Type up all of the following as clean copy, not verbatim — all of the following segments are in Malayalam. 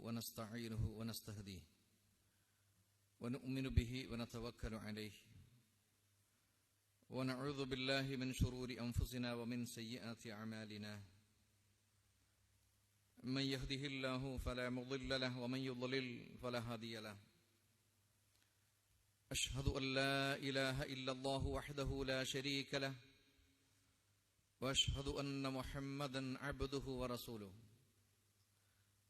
ونستعينه ونستهديه ونؤمن به ونتوكل عليه ونعوذ بالله من شرور أنفسنا ومن سيئات أعمالنا من يهده الله فلا مضل له ومن يضلل فلا هادي له أشهد أن لا إله إلا الله وحده لا شريك له وأشهد أن محمدا عبده ورسوله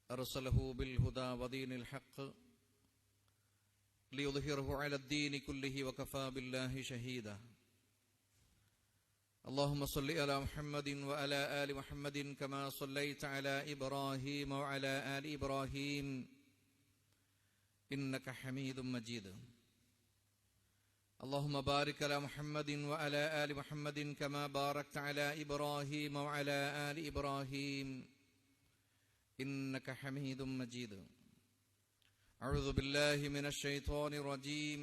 أرسله بالهدى ودين الحق ليظهره على الدين كله وكفى بالله شهيدا اللهم صل على محمد وعلى آل محمد كما صليت على إبراهيم وعلى آل إبراهيم إنك حميد مجيد اللهم بارك على محمد وعلى آل محمد كما باركت على إبراهيم وعلى آل إبراهيم إنك حميد مجيد أعوذ بالله من الشيطان الرجيم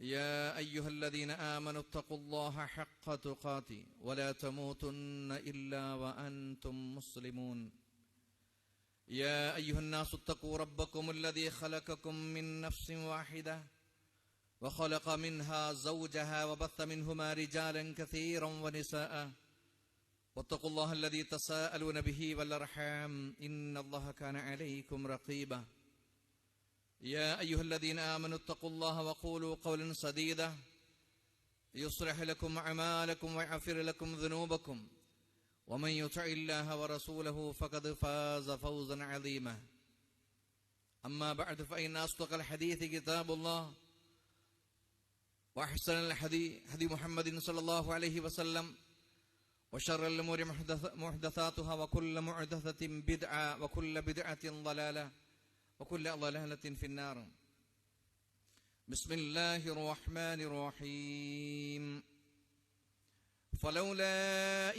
يا أيها الذين آمنوا اتقوا الله حق تقاته ولا تموتن إلا وأنتم مسلمون يا أيها الناس اتقوا ربكم الذي خلقكم من نفس واحدة وخلق منها زوجها وبث منهما رجالا كثيرا ونساء واتقوا الله الذي تساءلون به والأرحام إن الله كان عليكم رقيبا يا أيها الذين آمنوا اتقوا الله وقولوا قولا سديدا يصلح لكم أعمالكم ويغفر لكم ذنوبكم ومن يطع الله ورسوله فقد فاز فوزا عظيما أما بعد فإن أصدق الحديث كتاب الله وأحسن الهدي هدي محمد صلى الله عليه وسلم وشر الأمور محدثاتها وكل محدثة بدعة وكل بدعة ضلالة وكل ضلالة في النار بسم الله الرحمن الرحيم فلولا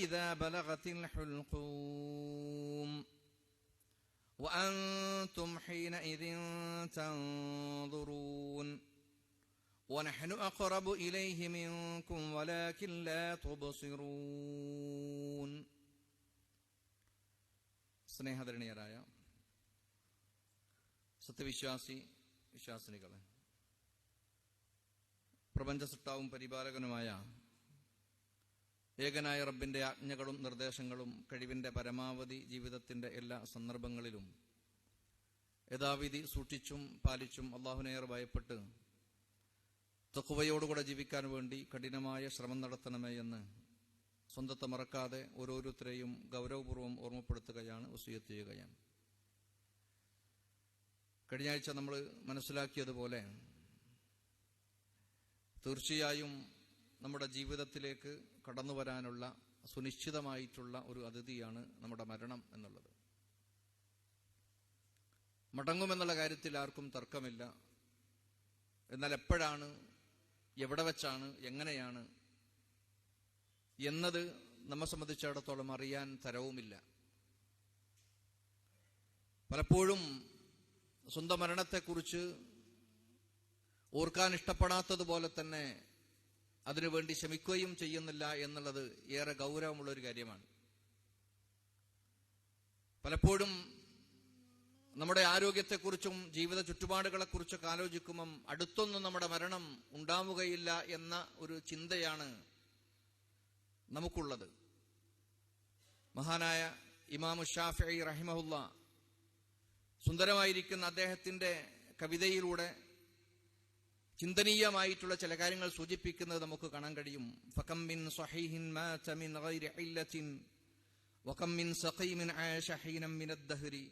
إذا بلغت الحلقوم وأنتم حينئذ تنظرون ونحن أقرب إليه منكم ولكن لا تبصرون സ്നേഹധരണീയരായ വിശ്വാസിനികളെ, പ്രപഞ്ച സൃഷ്ടാവും പരിപാലകനുമായ ഏകനായ റബ്ബിന്റെ ആജ്ഞകളും നിർദ്ദേശങ്ങളും കഴിവിന്റെ പരമാവധി ജീവിതത്തിന്റെ എല്ലാ സന്ദർഭങ്ങളിലും യഥാവിധി സൂക്ഷിച്ചും പാലിച്ചും അല്ലാഹുവിനെ ഭയപ്പെട്ട് തഖ്വയോടുകൂടെ ജീവിക്കാൻ വേണ്ടി കഠിനമായ ശ്രമം നടത്തണമേ എന്ന് സ്വന്തത്തെ മറക്കാതെ ഓരോരുത്തരെയും ഗൗരവപൂർവ്വം ഓർമ്മപ്പെടുത്തുകയാണ്, വസിയത്ത് ചെയ്യുകയാണ്. കഴിഞ്ഞ ആഴ്ച നമ്മൾ മനസ്സിലാക്കിയതുപോലെ തീർച്ചയായും നമ്മുടെ ജീവിതത്തിലേക്ക് കടന്നു വരാനുള്ള സുനിശ്ചിതമായിട്ടുള്ള ഒരു അതിഥിയാണ് നമ്മുടെ മരണം എന്നുള്ളത്. മടങ്ങുമെന്നുള്ള കാര്യത്തിൽ ആർക്കും തർക്കമില്ല. എന്നാൽ എപ്പോഴാണ്, എവിടെ വെച്ചാണ്, എങ്ങനെയാണ് എന്നത് നമ്മെ സംബന്ധിച്ചിടത്തോളം അറിയാൻ തരവുമില്ല. പലപ്പോഴും സ്വന്തം മരണത്തെക്കുറിച്ച് ഓർക്കാൻ ഇഷ്ടപ്പെടാത്തതുപോലെ തന്നെ അതിനുവേണ്ടി ശ്രമിക്കുകയും ചെയ്യുന്നില്ല എന്നുള്ളത് ഏറെ ഗൗരവമുള്ളൊരു കാര്യമാണ്. പലപ്പോഴും നമ്മുടെ ആരോഗ്യത്തെക്കുറിച്ചും ജീവിത ചുറ്റുപാടുകളെക്കുറിച്ചൊക്കെ ആലോചിക്കുമ്പം അടുത്തൊന്നും നമ്മുടെ മരണം ഉണ്ടാവുകയില്ല എന്ന ഒരു ചിന്തയാണ് നമുക്കുള്ളത്. മഹാനായ ഇമാം ശാഫിഈ റഹിമഹുല്ല സുന്ദരമായിരിക്കുന്ന അദ്ദേഹത്തിന്റെ കവിതയിലൂടെ ചിന്തനീയമായിട്ടുള്ള ചില കാര്യങ്ങൾ സൂചിപ്പിക്കുന്നത് നമുക്ക് കാണാൻ കഴിയും. ഫകം മിൻ സ്വഹീഹിൻ മാത മിൻ ഗൈരി ഇല്ലത്തിൻ വകം മിൻ സഖീമിൻ ആശ ഹീനം മിൻ അദ്ദഹരി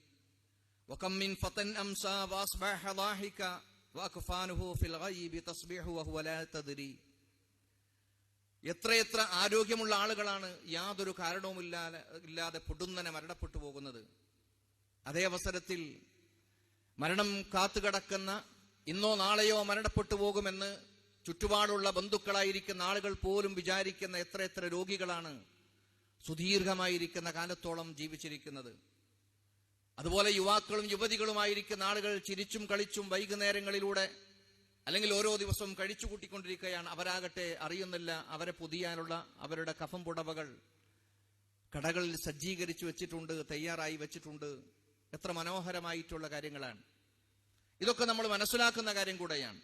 വകം മിൻ ഫതൻ അംസാ വഅസ്ബഹ ളാഹിക വഅക്ഫാനുഹു ഫിൽ ഗൈബി തസ്ബിഹു വഹുവ ലാ തദ്രി. എത്രയെത്ര ആരോഗ്യമുള്ള ആളുകളാണ് യാതൊരു കാരണവുമില്ലാതെ പൊടുന്നനെ മരണപ്പെട്ടു പോകുന്നത്. അതേ അവസരത്തിൽ മരണം കാത്തുകിടക്കുന്ന, ഇന്നോ നാളെയോ മരണപ്പെട്ടു പോകുമെന്ന് ചുറ്റുപാടുള്ള ബന്ധുക്കളായിരിക്കുന്ന ആളുകൾ പോലും വിചാരിക്കുന്ന എത്രയെത്ര രോഗികളാണ് സുദീർഘമായിരിക്കുന്ന കാലത്തോളം ജീവിച്ചിരിക്കുന്നത്. അതുപോലെ യുവാക്കളും യുവതികളുമായിരിക്കുന്ന ആളുകൾ ചിരിച്ചും കളിച്ചും വൈകുന്നേരങ്ങളിലൂടെ അല്ലെങ്കിൽ ഓരോ ദിവസവും കഴിച്ചു കൂട്ടിക്കൊണ്ടിരിക്കുകയാണ്. അവരാകട്ടെ അറിയുന്നില്ല, അവരെ പൊതിയാനുള്ള അവരുടെ കഫം പുടവകൾ കടകളിൽ സജ്ജീകരിച്ചു വെച്ചിട്ടുണ്ട്, തയ്യാറായി വെച്ചിട്ടുണ്ട്. എത്ര മനോഹരമായിട്ടുള്ള കാര്യങ്ങളാണ്. ഇതൊക്കെ നമ്മൾ മനസ്സിലാക്കുന്ന കാര്യം കൂടെയാണ്.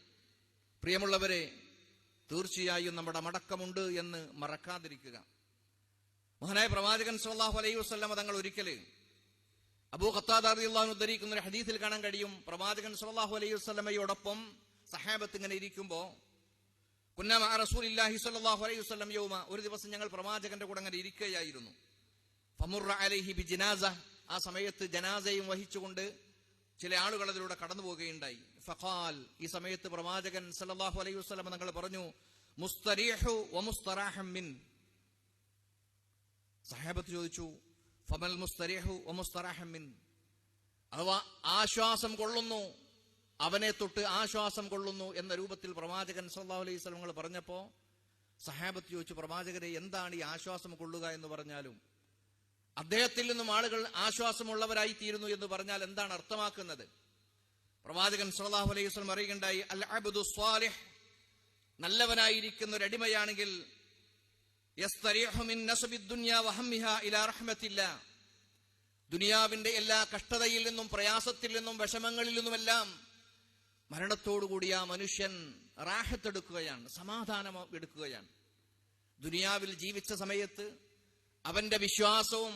പ്രിയമുള്ളവരെ, തീർച്ചയായും നമ്മുടെ മടക്കമുണ്ട് എന്ന് മറക്കാതിരിക്കുക. മഹാനായ പ്രവാചകൻ സല്ലല്ലാഹു അലൈഹി വസല്ലം തങ്ങൾ ഒരിക്കൽ അബൂ ഖത്താദ റളിയല്ലാഹു അൻഹു ഉദ്ധരിക്കുന്ന ഒരു ഹദീസിൽ കാണാൻ കഴിയും, പ്രവാചകൻ സല്ലല്ലാഹു അലൈഹി വസല്ലമയോടൊപ്പം സഹാബത്ത് ഇങ്ങനെ ഇരിക്കുമ്പോൾ, കുന്നാ മഅ റസൂലില്ലാഹി സ്വല്ലല്ലാഹു അലൈഹി വസല്ലം യൗമ, ഒരു ദിവസം ഞങ്ങൾ പ്രവാചകന്റെ കൂടെ അങ്ങനെ ഇരിക്കുകയായിരുന്നു. ഫമുറ അലൈഹി ബിജനാസ, ആ സമയത്ത് ജനാസയും വഹിച്ചുകൊണ്ട് ചില ആളുകൾ അതിലൂടെ കടന്നു പോവുകയുണ്ടായി. ഫഖാൽ, ഈ സമയത്ത് പ്രവാചകൻ സല്ലല്ലാഹു അലൈഹി വസല്ലം തങ്ങൾ പറഞ്ഞു, മുസ്തരീഹു വമുസ്തറാഹം മിൻ. സഹാബത്ത് ചോദിച്ചു, ഫമൽ മുസ്തരീഹു വമുസ്തറാഹം മിൻ, അഥവാ ആശ്വാസം കൊള്ളുന്നു, അവനെ തൊട്ട് ആശ്വാസം കൊള്ളുന്നു എന്ന രൂപത്തിൽ പ്രവാചകൻ സല്ലല്ലാഹു അലൈഹി വസല്ലം തങ്ങൾ പറഞ്ഞപ്പോ സഹാബത്ത് ചോദിച്ചു, പ്രവാചകരെ, എന്താണ് ഈ ആശ്വാസം കൊള്ളുക എന്ന് പറഞ്ഞാലും അദ്ദേഹത്തിൽ നിന്നും ആളുകൾ ആശ്വാസമുള്ളവരായി തീരുന്നു എന്ന് പറഞ്ഞാൽ എന്താണ് അർത്ഥമാക്കുന്നത്? പ്രവാചകൻ സല്ലല്ലാഹു അലൈഹി വസല്ലം പറയുകയുണ്ടായി, അൽ അബ്ദു സ്വാലിഹ്, നല്ലവനായിരിക്കുന്ന ഒരു അടിമയാണെങ്കിൽ യസ്തരീഹു മിൻ നസ്ബിദ് ദുനിയ വഹമ്മിഹാ ഇലാ റഹ്മത്തില്ലാ, ദുനിയാവിന്റെ എല്ലാ കഷ്ടതയിൽ നിന്നും പ്രയാസത്തിൽ നിന്നും വിഷമങ്ങളിൽ നിന്നുമെല്ലാം മരണത്തോടുകൂടി ആ മനുഷ്യൻ റാഹത്തെടുക്കുകയാണ്, സമാധാനം എടുക്കുകയാണ്. ദുനിയാവിൽ ജീവിച്ച സമയത്ത് അവന്റെ വിശ്വാസവും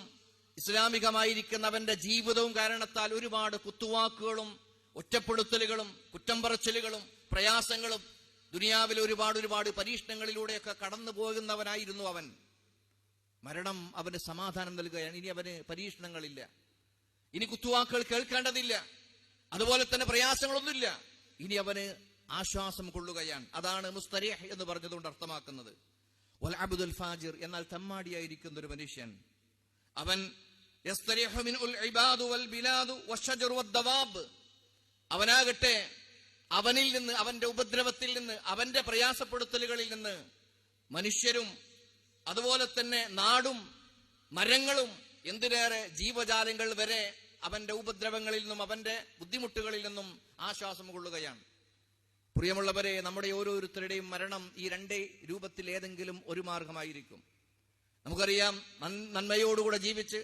ഇസ്ലാമികമായിരിക്കുന്ന അവന്റെ ജീവിതവും കാരണത്താൽ ഒരുപാട് കുത്തുവാക്കുകളും ഒറ്റപ്പെടുത്തലുകളും കുറ്റം പറച്ചിലുകളും പ്രയാസങ്ങളും ദുനിയാവിൽ ഒരുപാട് പരീക്ഷണങ്ങളിലൂടെയൊക്കെ കടന്നു പോകുന്നവനായിരുന്നു അവൻ. മരണം അവന് സമാധാനം നൽകുകയാണ്. ഇനി അവന് പരീക്ഷണങ്ങളില്ല, ഇനി കുത്തുവാക്കുകൾ കേൾക്കേണ്ടതില്ല, അതുപോലെ തന്നെ പ്രയാസങ്ങളൊന്നുമില്ല, ഇനി അവന് ആശ്വാസം കൊള്ളുകയാണ്. അതാണ് മുസ്തരീഹ് എന്ന് പറഞ്ഞതുകൊണ്ട് അർത്ഥമാക്കുന്നത്. വൽ അബ്ദുൽ ഫാജിർ, എന്നാൽ തമ്മാടിയായിരിക്കുന്ന ഒരു മനുഷ്യൻ, അവൻ യസ്തരീഹു മിൻഉൽ ഇബാദു വൽ ബിലാദു വശജറു വദ്ദവാബ്, അവനാകട്ടെ അവനിൽ നിന്ന്, അവന്റെ ഉപദ്രവത്തിൽ നിന്ന്, അവന്റെ പ്രയാസപ്പെടുത്തലുകളിൽ നിന്ന് മനുഷ്യരും അതുപോലെ തന്നെ നാടും മരങ്ങളും എന്തിനേറെ ജീവജാലങ്ങൾ വരെ അവന്റെ ഉപദ്രവങ്ങളിൽ നിന്നും അവന്റെ ബുദ്ധിമുട്ടുകളിൽ നിന്നും ആശ്വാസം കൊള്ളുകയാണ്. പ്രിയമുള്ളവരെ, നമ്മുടെ ഓരോരുത്തരുടെയും മരണം ഈ രണ്ടേ രൂപത്തിൽ ഏതെങ്കിലും ഒരു മാർഗമായിരിക്കും. നമുക്കറിയാം, നന്മയോടുകൂടെ ജീവിച്ച്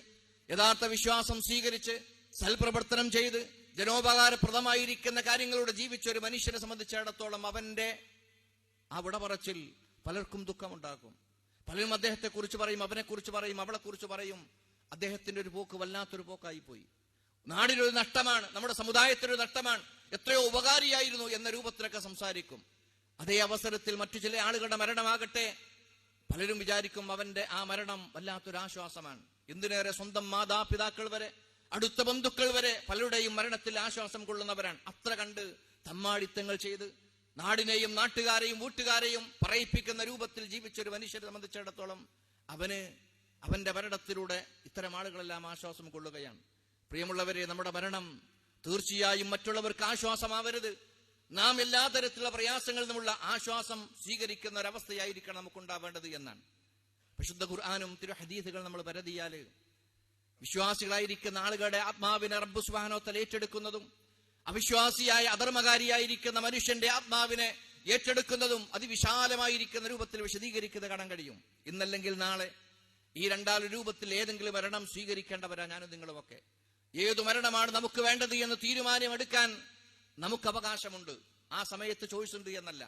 യഥാർത്ഥ വിശ്വാസം സ്വീകരിച്ച് സൽപ്രവർത്തനം ചെയ്ത് ജനോപകാരപ്രദമായിരിക്കുന്ന കാര്യങ്ങളോട് ജീവിച്ച ഒരു മനുഷ്യനെ സംബന്ധിച്ചിടത്തോളം അവന്റെ ആ വിടപറച്ചിൽ പലർക്കും ദുഃഖമുണ്ടാക്കും. പലരും അദ്ദേഹത്തെ കുറിച്ച് പറയും, അവനെ കുറിച്ച് പറയും, അവളെ കുറിച്ച് പറയും. അദ്ദേഹത്തിന്റെ ഒരു പോക്ക് വല്ലാത്തൊരു പോക്കായി പോയി. നാടിനൊരു നഷ്ടമാണ്, നമ്മുടെ സമുദായത്തിനൊരു നഷ്ടമാണ്, എത്രയോ ഉപകാരിയായിരുന്നു എന്ന രൂപത്തിലൊക്കെ സംസാരിക്കും. അതേ അവസരത്തിൽ മറ്റു ചില ആളുകളുടെ മരണമാകട്ടെ പലരും വിചാരിക്കും അവന്റെ ആ മരണം വല്ലാത്തൊരാശ്വാസമാണ്. എന്തിനേറെ സ്വന്തം മാതാപിതാക്കൾ വരെ അടുത്ത ബന്ധുക്കൾ വരെ പലരുടെയും മരണത്തിൽ ആശ്വാസം കൊള്ളുന്നവരാണ്. അത്ര കണ്ട് തമ്മാടിത്തങ്ങൾ ചെയ്ത് നാടിനെയും നാട്ടുകാരെയും വീട്ടുകാരെയും പറയിപ്പിക്കുന്ന രൂപത്തിൽ ജീവിച്ചൊരു മനുഷ്യരെ സംബന്ധിച്ചിടത്തോളം അവന്റെ മരണത്തിലൂടെ ഇത്തരം ആളുകളെല്ലാം ആശ്വാസം കൊള്ളുകയാണ്. പ്രിയമുള്ളവരെ, നമ്മുടെ മരണം തീർച്ചയായും മറ്റുള്ളവർക്ക് ആശ്വാസമാവരുത്. നാം എല്ലാ തരത്തിലുള്ള പ്രയാസങ്ങളിൽ നിന്നുള്ള ആശ്വാസം സ്വീകരിക്കുന്ന ഒരവസ്ഥയായിരിക്കണം നമുക്കുണ്ടാവേണ്ടത് എന്നാണ്. വിശുദ്ധ ഖുർആനും തിരു ഹദീസുകൾ നമ്മൾ പരതിയാല് വിശ്വാസികളായിരിക്കുന്ന ആളുകളുടെ ആത്മാവിനെ റബ്ബ് സുബ്ഹാനഹു വ തആല ഏറ്റെടുക്കുന്നതും അവിശ്വാസിയായ അധർമ്മകാരിയായിരിക്കുന്ന മനുഷ്യന്റെ ആത്മാവിനെ ഏറ്റെടുക്കുന്നതും അതിവിശാലമായിരിക്കുന്ന രൂപത്തിൽ വിശദീകരിക്കുന്നത് കാണാൻ കഴിയും. ഇന്നല്ലെങ്കിൽ നാളെ ഈ രണ്ടാല് രൂപത്തിൽ ഏതെങ്കിലും മരണം സ്വീകരിക്കേണ്ടവരാ ഞാനും നിങ്ങളുമൊക്കെ. ഏതു മരണമാണ് നമുക്ക് വേണ്ടത് എന്ന് തീരുമാനമെടുക്കാൻ നമുക്ക് അവകാശമുണ്ട്. ആ സമയത്ത് ചോയ്സ് ഉണ്ട് എന്നല്ല,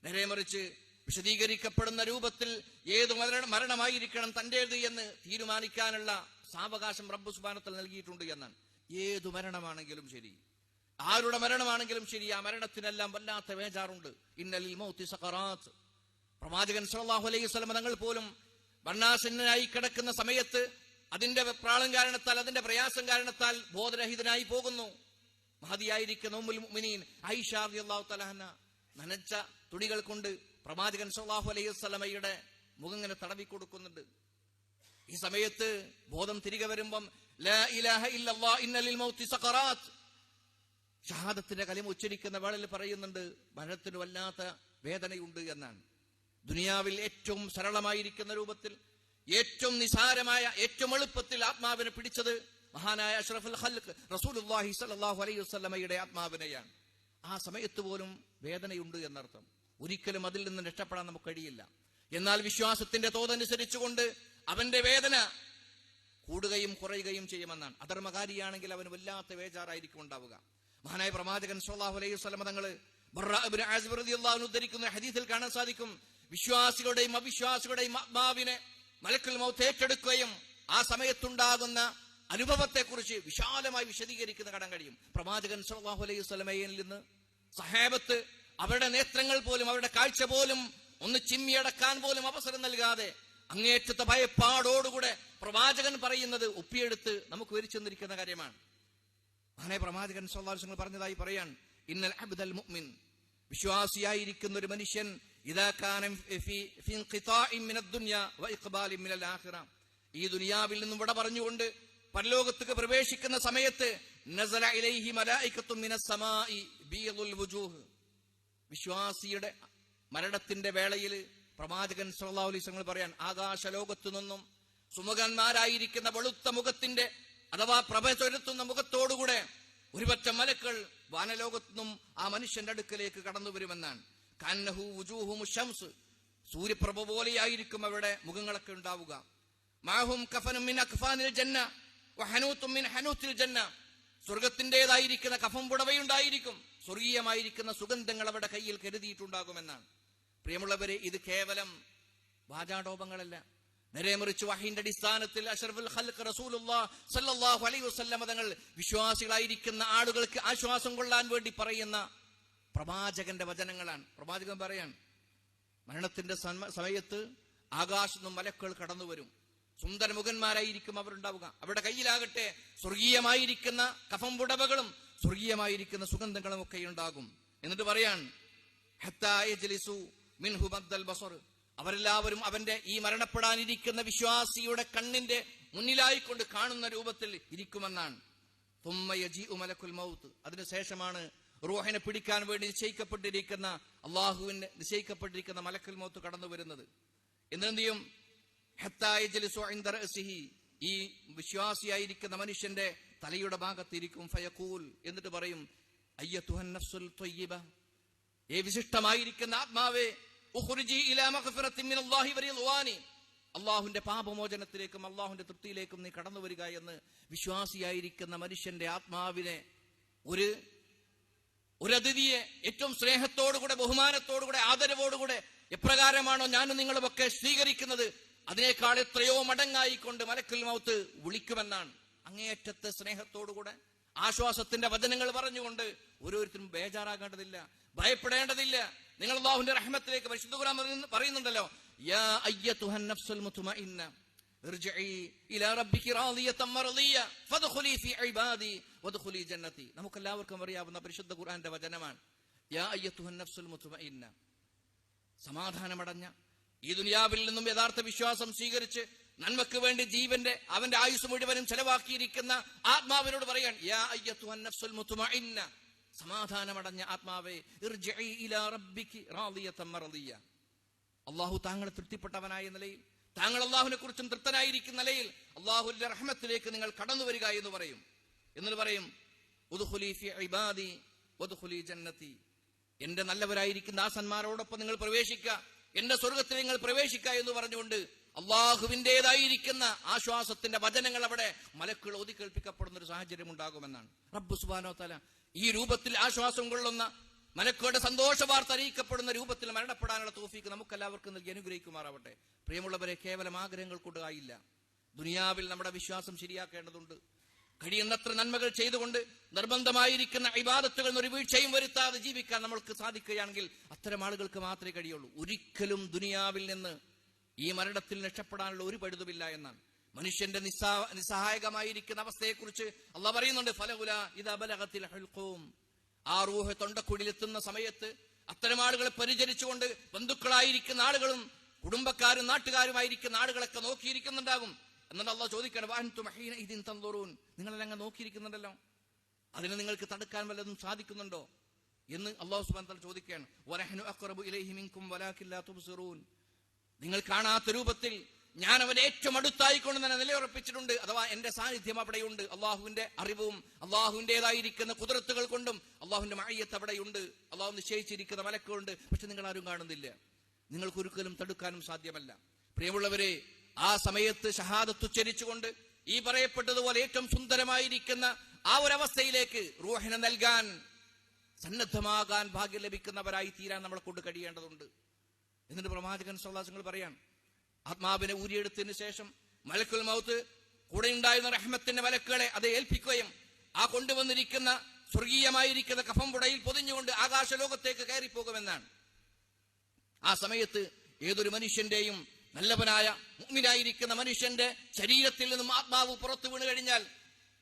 നേരെ മറിച്ച് വിശദീകരിക്കപ്പെടുന്ന രൂപത്തിൽ ഏതു മരണമായിരിക്കണം തന്റേത് എന്ന് തീരുമാനിക്കാനുള്ള സാവകാശം റബ്ബ് സുബ്ഹാനഹു വ തആല നൽകിയിട്ടുണ്ട് എന്നാണ്. ഏതു മരണമാണെങ്കിലും ശരി, ആരുടെ മരണമാണെങ്കിലും ശരി, ആ മരണത്തിനെല്ലാം വല്ലാത്ത വേജാറുണ്ട്. ഇന്നലിൽ മൗതി സഖറാത്ത്. പ്രവാചകൻ സല്ലല്ലാഹു അലൈഹി വസല്ലം തങ്ങൾ പോലും വണ്ണാസന്നായി കിടക്കുന്ന സമയത്ത് അതിന്റെ വെപ്രാളം കാരണത്താൽ, അതിന്റെ പ്രയാസം കാരണത്താൽ ബോധരഹിതനായി പോകുന്നു. മഹദിയായിരിക്കുന്ന ഉമ്മുൽ മുഅ്മിനീൻ ആയിഷ റളിയല്ലാഹു തആല അൻഹ നനച്ച തുണികൾ കൊണ്ട് പ്രവാചകൻ സല്ലല്ലാഹു അലൈഹി വസല്ലമയുടെ മുഖം ഇങ്ങനെ തടവി കൊടുക്കുന്നുണ്ട്. ഈ സമയത്ത് ബോധം തിരികെ വരുമ്പം ലാ ഇലാഹ ഇല്ലല്ലാഹ് ഇന്നലിൽ മൗതി സഖറാത്ത്, ഷഹാദത്തിന്റെ കലിമ ഉച്ചരിക്കുന്ന വേളയിൽ പറയുന്നുണ്ട് മരണത്തിന് വല്ലാത്ത വേദനയുണ്ട് എന്നാണ്. ദുനിയാവിൽ ഏറ്റവും സരളമായിരിക്കുന്ന രൂപത്തിൽ, ഏറ്റവും നിസാരമായ, ഏറ്റവും എളുപ്പത്തിൽ ആത്മാവിനെ പിടിച്ചത് മഹാനായ അഷ്റഫുൽ ഖൽഖ് റസൂലുള്ളാഹി സ്വല്ലല്ലാഹു അലൈഹി വസല്ലമയുടെ ആത്മാവിനെയാണ്. ആ സമയത്ത് പോലും വേദനയുണ്ട് എന്നർത്ഥം. ഒരിക്കലും അതിൽ നിന്ന് രക്ഷപ്പെടാൻ നമുക്ക് കഴിയില്ല. എന്നാൽ വിശ്വാസത്തിന്റെ തോതനുസരിച്ചുകൊണ്ട് അവന്റെ വേദന കൂടുകയും കുറയുകയും ചെയ്യുമെന്നാണ്. അധർമ്മകാരിയാണെങ്കിൽ അവന് വല്ലാത്ത വേജാറായിരിക്കും ഉണ്ടാവുക. മഹാനായ പ്രവാചകൻ സ്വല്ലല്ലാഹു അലൈഹി വസല്ലം തങ്ങള് ബർറാ ഇബ്നു ആസിബ് റളിയല്ലാഹു അൻഹു ഉദ്ധരിക്കുന്ന ഹദീസിൽ കാണാൻ സാധിക്കും, വിശ്വാസികളുടെയും അവിശ്വാസികളുടെയും ആത്മാവിനെ മലക്കുൽ മൗത്ത് ഏറ്റെടുക്കുകയും ആ സമയത്തുണ്ടാകുന്ന അനുഭവത്തെക്കുറിച്ച് വിശാലമായി വിശദീകരിക്കുന്ന കാണാൻ കഴിയും. പ്രവാചകൻ സ്വല്ലല്ലാഹു അലൈഹി വസല്ലമയിൽ നിന്ന് സഹാബത്ത് അവരുടെ നേത്രങ്ങൾ പോലും അവരുടെ കാഴ്ച പോലും ഒന്ന് ചിമ്മിയടക്കാൻ പോലും അവസരം നൽകാതെ അങ്ങേറ്റത്തെ ഭയപ്പാടോടുകൂടെ പ്രവാചകൻ പറയുന്നത് ഒപ്പിയെടുത്ത് നമുക്ക് വിരിച്ചെന്നിരിക്കുന്ന കാര്യമാണ്. അങ്ങനെ പ്രവാചകൻ സ്വല്ലല്ലാഹു അലൈഹി വസല്ലം പറഞ്ഞതായി പറയാൻ, ഇന്നൽ അബ്ദൽ മുഅ്മിൻ, വിശ്വാസിയായിരിക്കുന്ന ഒരു മനുഷ്യൻ, ഇദാ കാന ഫീ ഇൻഖിതാഇൻ മിനദ് ദുനിയ വ ഇഖ്ബാലിൻ മിനൽ ആഖിറ, ഈ ദുനിയാവിൽ നിന്നും വിട പറഞ്ഞുകൊണ്ട് പരലോകത്തേക്ക് പ്രവേശിക്കുന്ന സമയത്ത്, നസല ഇലൈഹി മലായികത്തുൻ മിനസ് സമാഇ ബീദുൽ വുജൂഹ്, വിശ്വാസിയുടെ മരണത്തിന്റെ വേളയിൽ പ്രവാചകൻ സ്വല്ലല്ലാഹു അലൈഹി വസല്ലം പറയാൻ, ആകാശലോകത്തു നിന്നും സുമുഖന്മാരായിരിക്കുന്ന വെളുത്ത മുഖത്തിന്റെ അഥവാ പ്രഭ ചൊരുത്തുന്ന മുഖത്തോടുകൂടെ ഒരുപറ്റം മലക്കൾ വാനലോകത്തു നിന്നും ആ മനുഷ്യന്റെ അടുക്കലേക്ക് കടന്നു വരുമെന്നാണ്. കന്നഹു വുജൂഹും ശംസ്, സൂര്യപ്രഭ പോലെയായിരിക്കും അവരുടെ മുഖങ്ങളൊക്കെ ഉണ്ടാവുക. മാഹും കഫനും മിൻ അക്ഫാനിൽ ജന്ന വഹനൂത്തും മിൻ ഹനൂത്തിൽ ജന്ന, സ്വർഗത്തിൻ്റെതായിരിക്കുന്ന കഫം പുടവയുണ്ടായിരിക്കും, സ്വർഗീയമായിരിക്കുന്ന സുഗന്ധങ്ങൾ അവരുടെ കയ്യിൽ കരുതിയിട്ടുണ്ടാകുമെന്നാണ്. പ്രിയമുള്ളവരെ, ഇത് കേവലം വാചാടോപങ്ങളല്ല, നേരെമറിച്ച് വഹീന്റെ അടിസ്ഥാനത്തിൽ അഷ്റഫുൽ ഖൽഖ് റസൂലുള്ളാഹി സ്വല്ലല്ലാഹു അലൈഹി വസല്ലം തങ്ങൾ വിശ്വാസികളായിരിക്കുന്ന ആളുകൾക്ക് ആശ്വാസം കൊള്ളാൻ വേണ്ടി പറയുന്ന പ്രവാചകന്റെ വചനങ്ങളാണ്. പ്രവാചകൻ പറയാൻ, മരണത്തിന്റെ സമയത്ത് ആകാശത്തു നിന്നും മലക്കുകൾ കടന്നു വരും, സുന്ദരമുഖന്മാരായിരിക്കും അവരുണ്ടാവുക, അവരുടെ കയ്യിലാകട്ടെ സ്വർഗീയമായിരിക്കുന്ന കഫം പുടവകളും സ്വർഗീയമായിരിക്കുന്ന സുഗന്ധങ്ങളും ഒക്കെ ഉണ്ടാകും. എന്നിട്ട് പറയാൻ, ഹത്താ യജ്ലിസു മിൻഹു മദ്ദൽ ബസർ, അവരെല്ലാവരും അവന്റെ ഈ മരണപ്പെടാനിരിക്കുന്ന വിശ്വാസിയുടെ കണ്ണിന്റെ മുന്നിലായിക്കൊണ്ട് കാണുന്ന രൂപത്തിൽ ഇരിക്കുമെന്നാണ്. തുമ്മ യജീഉ മലക്കുൽ മൗത്ത്, അതിനുശേഷമാണ് റൂഹിനെ പിടിക്കാൻ വേണ്ടി നിശ്ചയിക്കപ്പെട്ടിരിക്കുന്ന അള്ളാഹുവിന് നിശ്ചയിക്കപ്പെട്ടിരിക്കുന്ന മലക്കുൽ മൗത്ത് കടന്നു വരുന്നത്. എന്തെന്ത് ചെയ്യും? ഹത്താ യജ്ലിസു ഇൻദ റഅസിഹി, ഈ വിശ്വാസിയായിരിക്കുന്ന മനുഷ്യന്റെ തലയുടെ ഭാഗത്തിരിക്കും. ഫയഖൂൽ, എന്നിട്ട് പറയും, അയ്യതുഹൻ നഫ്സുൽ ത്വയ്യിബ, ഏ വിശിഷ്ടമായിരിക്കുന്ന ആത്മാവേ, ഉഖ്റുജി ഇലാ മഗ്ഫിറത്തിൻ മിനല്ലാഹി വറിദ്വാനി, അല്ലാഹുവിന്റെ പാപമോചനത്തിലേക്കും അല്ലാഹുവിന്റെ തൃപ്തിയിലേക്കും നീ കടന്നു വരിക എന്ന് വിശ്വാസിയായിരിക്കുന്ന മനുഷ്യന്റെ ആത്മാവിനെ, ഒരു അതിഥിയെ ഏറ്റവും സ്നേഹത്തോടുകൂടെ ബഹുമാനത്തോടുകൂടെ ആദരവോടുകൂടെ എപ്രകാരമാണോ ഞാനും നിങ്ങളുമൊക്കെ സ്വീകരിക്കുന്നത്, അതിനേക്കാൾ എത്രയോ മടങ്ങായിക്കൊണ്ട് മലക്കുൽ മൗത്ത് വിളിക്കുമെന്നാണ്. അങ്ങേയറ്റത്തെ സ്നേഹത്തോടുകൂടെ ആശ്വാസത്തിന്റെ വചനങ്ങൾ പറഞ്ഞുകൊണ്ട് ഓരോരുത്തരും ബേജാറാകേണ്ടതില്ല, ഭയപ്പെടേണ്ടതില്ല. നിങ്ങൾ അല്ലാഹുവിന്റെ റഹ്മത്തിലേക്ക്, പരിശുദ്ധ ഖുർആൻ പറയുന്നുണ്ടല്ലോ, യാ അയ്യതുഹൻ നഫ്സുൽ മുത്മഇന്ന ഇർജിഇ ഇലാ റബ്ബികി റാദിയതൻ മർദിയ ഫദ്ഖുലി ഫീ ഇബാദി വദ്ഖുലി ജന്നതി. നമുക്കെല്ലാവർക്കും അറിയാവുന്ന പരിശുദ്ധ ഖുർആന്റെ വചനമാണ്. യാ അയ്യതുഹൻ നഫ്സുൽ മുത്മഇന്ന, സമാധാനമടഞ്ഞ, ഈ ദുനിയാവിൽ നിന്നും യഥാർത്ഥ വിശ്വാസം സ്വീകരിച്ച് നന്മക്ക് വേണ്ടി ജീവന്റെ അവന്റെ ആയുസ് മുഴുവനും ചെലവാക്കിയിരിക്കുന്ന ആത്മാവിനോട് പറയാൻ, യാ അയ്യതുഹൻ നഫ്സുൽ മുത്മഇന്ന, സമാധാനമടഞ്ഞ ആത്മാവേ, ഇർജിഇ ഇലാ റബ്ബികി റാദിയതൻ മർദിയ, അല്ലാഹു താങ്കളെ തൃപ്തിപ്പെട്ടവനായ നിലയിൽ, താങ്കൾ അല്ലാഹുവിനെ കുറിച്ചും തൃപ്തനായിരിക്കുന്ന നിലയിൽ അല്ലാഹുവിന്റെ റഹ്മത്തിലേക്ക് നിങ്ങൾ കടന്നു വരിക എന്ന് പറയും. എന്നിട്ട് പറയും, ഉദ്ഖുലി ഫീ ഇബാദി വദ്ഖുലി ജന്നതി, എന്റെ നല്ലവരായിരിക്കുന്ന ദാസന്മാരോടൊപ്പം നിങ്ങൾ പ്രവേശിക്കുക, എന്റെ സ്വർഗത്തിൽ നിങ്ങൾ പ്രവേശിക്കുക എന്ന് പറഞ്ഞുകൊണ്ട് അള്ളാഹുവിന്റേതായിരിക്കുന്ന ആശ്വാസത്തിന്റെ വചനങ്ങൾ അവിടെ മലക്കുകൾ ഓതി കേൾപ്പിക്കപ്പെടുന്ന ഒരു സാഹചര്യം ഉണ്ടാകുമെന്നാണ്. റബ്ബ് സുബ്ഹാനഹു വ തആല ഈ രൂപത്തിൽ ആശ്വാസം കൊള്ളുന്ന, മലക്കുകളുടെ സന്തോഷ വാർത്ത അറിയിക്കപ്പെടുന്ന രൂപത്തിൽ മരണപ്പെടാനുള്ള തൗഫീക്ക് നമുക്കെല്ലാവർക്കും നൽകി അനുഗ്രഹിക്കുമാറാവട്ടെ. പ്രിയമുള്ളവരെ, കേവലം ആഗ്രഹങ്ങൾ കൊണ്ടായില്ല, ദുനിയാവിൽ നമ്മുടെ വിശ്വാസം ശരിയാക്കേണ്ടതുണ്ട്. കഴിയുന്നത്ര നന്മകൾ ചെയ്തുകൊണ്ട് നിർബന്ധമായിരിക്കുന്ന ഇബാദത്തുകൾ ഒരു വീഴ്ചയും വരുത്താതെ ജീവിക്കാൻ നമ്മൾക്ക് സാധിക്കുകയാണെങ്കിൽ അത്തരം ആളുകൾക്ക് മാത്രമേ കഴിയുള്ളൂ. ഒരിക്കലും ദുനിയാവിൽ നിന്ന് ഈ മരണത്തിൽ രക്ഷപ്പെടാനുള്ള ഒരു പഴുതുമില്ല എന്നാണ്. മനുഷ്യന്റെ നിസ്സഹായകമായിരിക്കുന്ന അവസ്ഥയെക്കുറിച്ച് അള്ളാഹ് പറയുന്നുണ്ട്, ഫലഉലാ ഇദാ ബലഗത്തിൽ ഹുൽഖൂം, ആ റൂഹ് തൊണ്ടക്കുഴിയിലെത്തുന്ന സമയത്ത് അത്തരം ആളുകളെ പരിചരിച്ചുകൊണ്ട് ബന്ധുക്കളായിരിക്കുന്ന ആളുകളും കുടുംബക്കാരും നാട്ടുകാരുമായിരിക്കുന്ന ആളുകളൊക്കെ നോക്കിയിരിക്കുന്നുണ്ടാകും. എന്നിട്ട് അള്ളാഹ് ചോദിക്കണം, വഅൻതും ഹീനഇദിൻ തൻദുറൂൻ, നിങ്ങളെല്ലാം നോക്കിയിരിക്കുന്നുണ്ടല്ലോ, അതിനെ നിങ്ങൾക്ക് തടുക്കാൻ വല്ലതും സാധിക്കുന്നുണ്ടോ എന്ന് അള്ളാഹു സുബ്ഹാനഹു വ തആല ചോദിക്കുകയാണ്. വനഹ്നു അഖ്റബു ഇലൈഹി മിൻകും വലാകിൻ ലാ തുബ്സിറൂൻ, നിങ്ങൾ കാണാത്ത രൂപത്തിൽ ഞാൻ അവനെ ഏറ്റവും അടുത്തായിക്കൊണ്ട് തന്നെ നിലയുറപ്പിച്ചിട്ടുണ്ട്, അഥവാ എന്റെ സാന്നിധ്യം അവിടെയുണ്ട്. അള്ളാഹുവിന്റെ അറിവും അള്ളാഹുവിന്റേതായിരിക്കുന്ന കുദറത്തുകൾ കൊണ്ടും അള്ളാഹുവിന്റെ മഅയ്യത്ത് അവിടെയുണ്ട്, അള്ളാഹു നിശ്ചയിച്ചിരിക്കുന്ന മലക്കുകളുണ്ട്. പക്ഷെ നിങ്ങൾ ആരും കാണുന്നില്ല, നിങ്ങൾക്കൊരിക്കലും തടുക്കാനും സാധ്യമല്ല. പ്രിയമുള്ളവരെ, ആ സമയത്ത് ഷഹാദത്ത് ഉച്ചരിച്ചുകൊണ്ട് ഈ പറയപ്പെട്ടതുപോലെ ഏറ്റവും സുന്ദരമായിരിക്കുന്ന ആ ഒരവസ്ഥയിലേക്ക് റൂഹിനെ നൽകാൻ സന്നദ്ധമാകാൻ ഭാഗ്യം ലഭിക്കുന്നവരായി തീരാൻ നമ്മളെ കൊണ്ട് കഴിയേണ്ടതുണ്ട്. എന്നിട്ട് പ്രവാചകൻ സ്വല്ലല്ലാഹു അലൈഹി വസല്ലം പറയാണ്, ആത്മാവിനെ ഊരിയെടുത്തതിന് ശേഷം മലക്കുൽ മൗത്ത് കൂടെ ഉണ്ടായിരുന്ന റഹ്മത്തിന്റെ മലക്കുകളെ അത് ഏൽപ്പിക്കുകയും ആ കൊണ്ടുവന്നിരിക്കുന്ന സ്വർഗീയമായിരിക്കുന്ന കഫം പുടയിൽ പൊതിഞ്ഞുകൊണ്ട് ആകാശലോകത്തേക്ക് കയറിപ്പോകുമെന്നാണ്. ആ സമയത്ത് ഏതൊരു മനുഷ്യന്റെയും നല്ലവനായ മുഅ്മിനായിരിക്കുന്ന മനുഷ്യന്റെ ശരീരത്തിൽ നിന്നും ആത്മാവ് പുറത്തു വീണ് കഴിഞ്ഞാൽ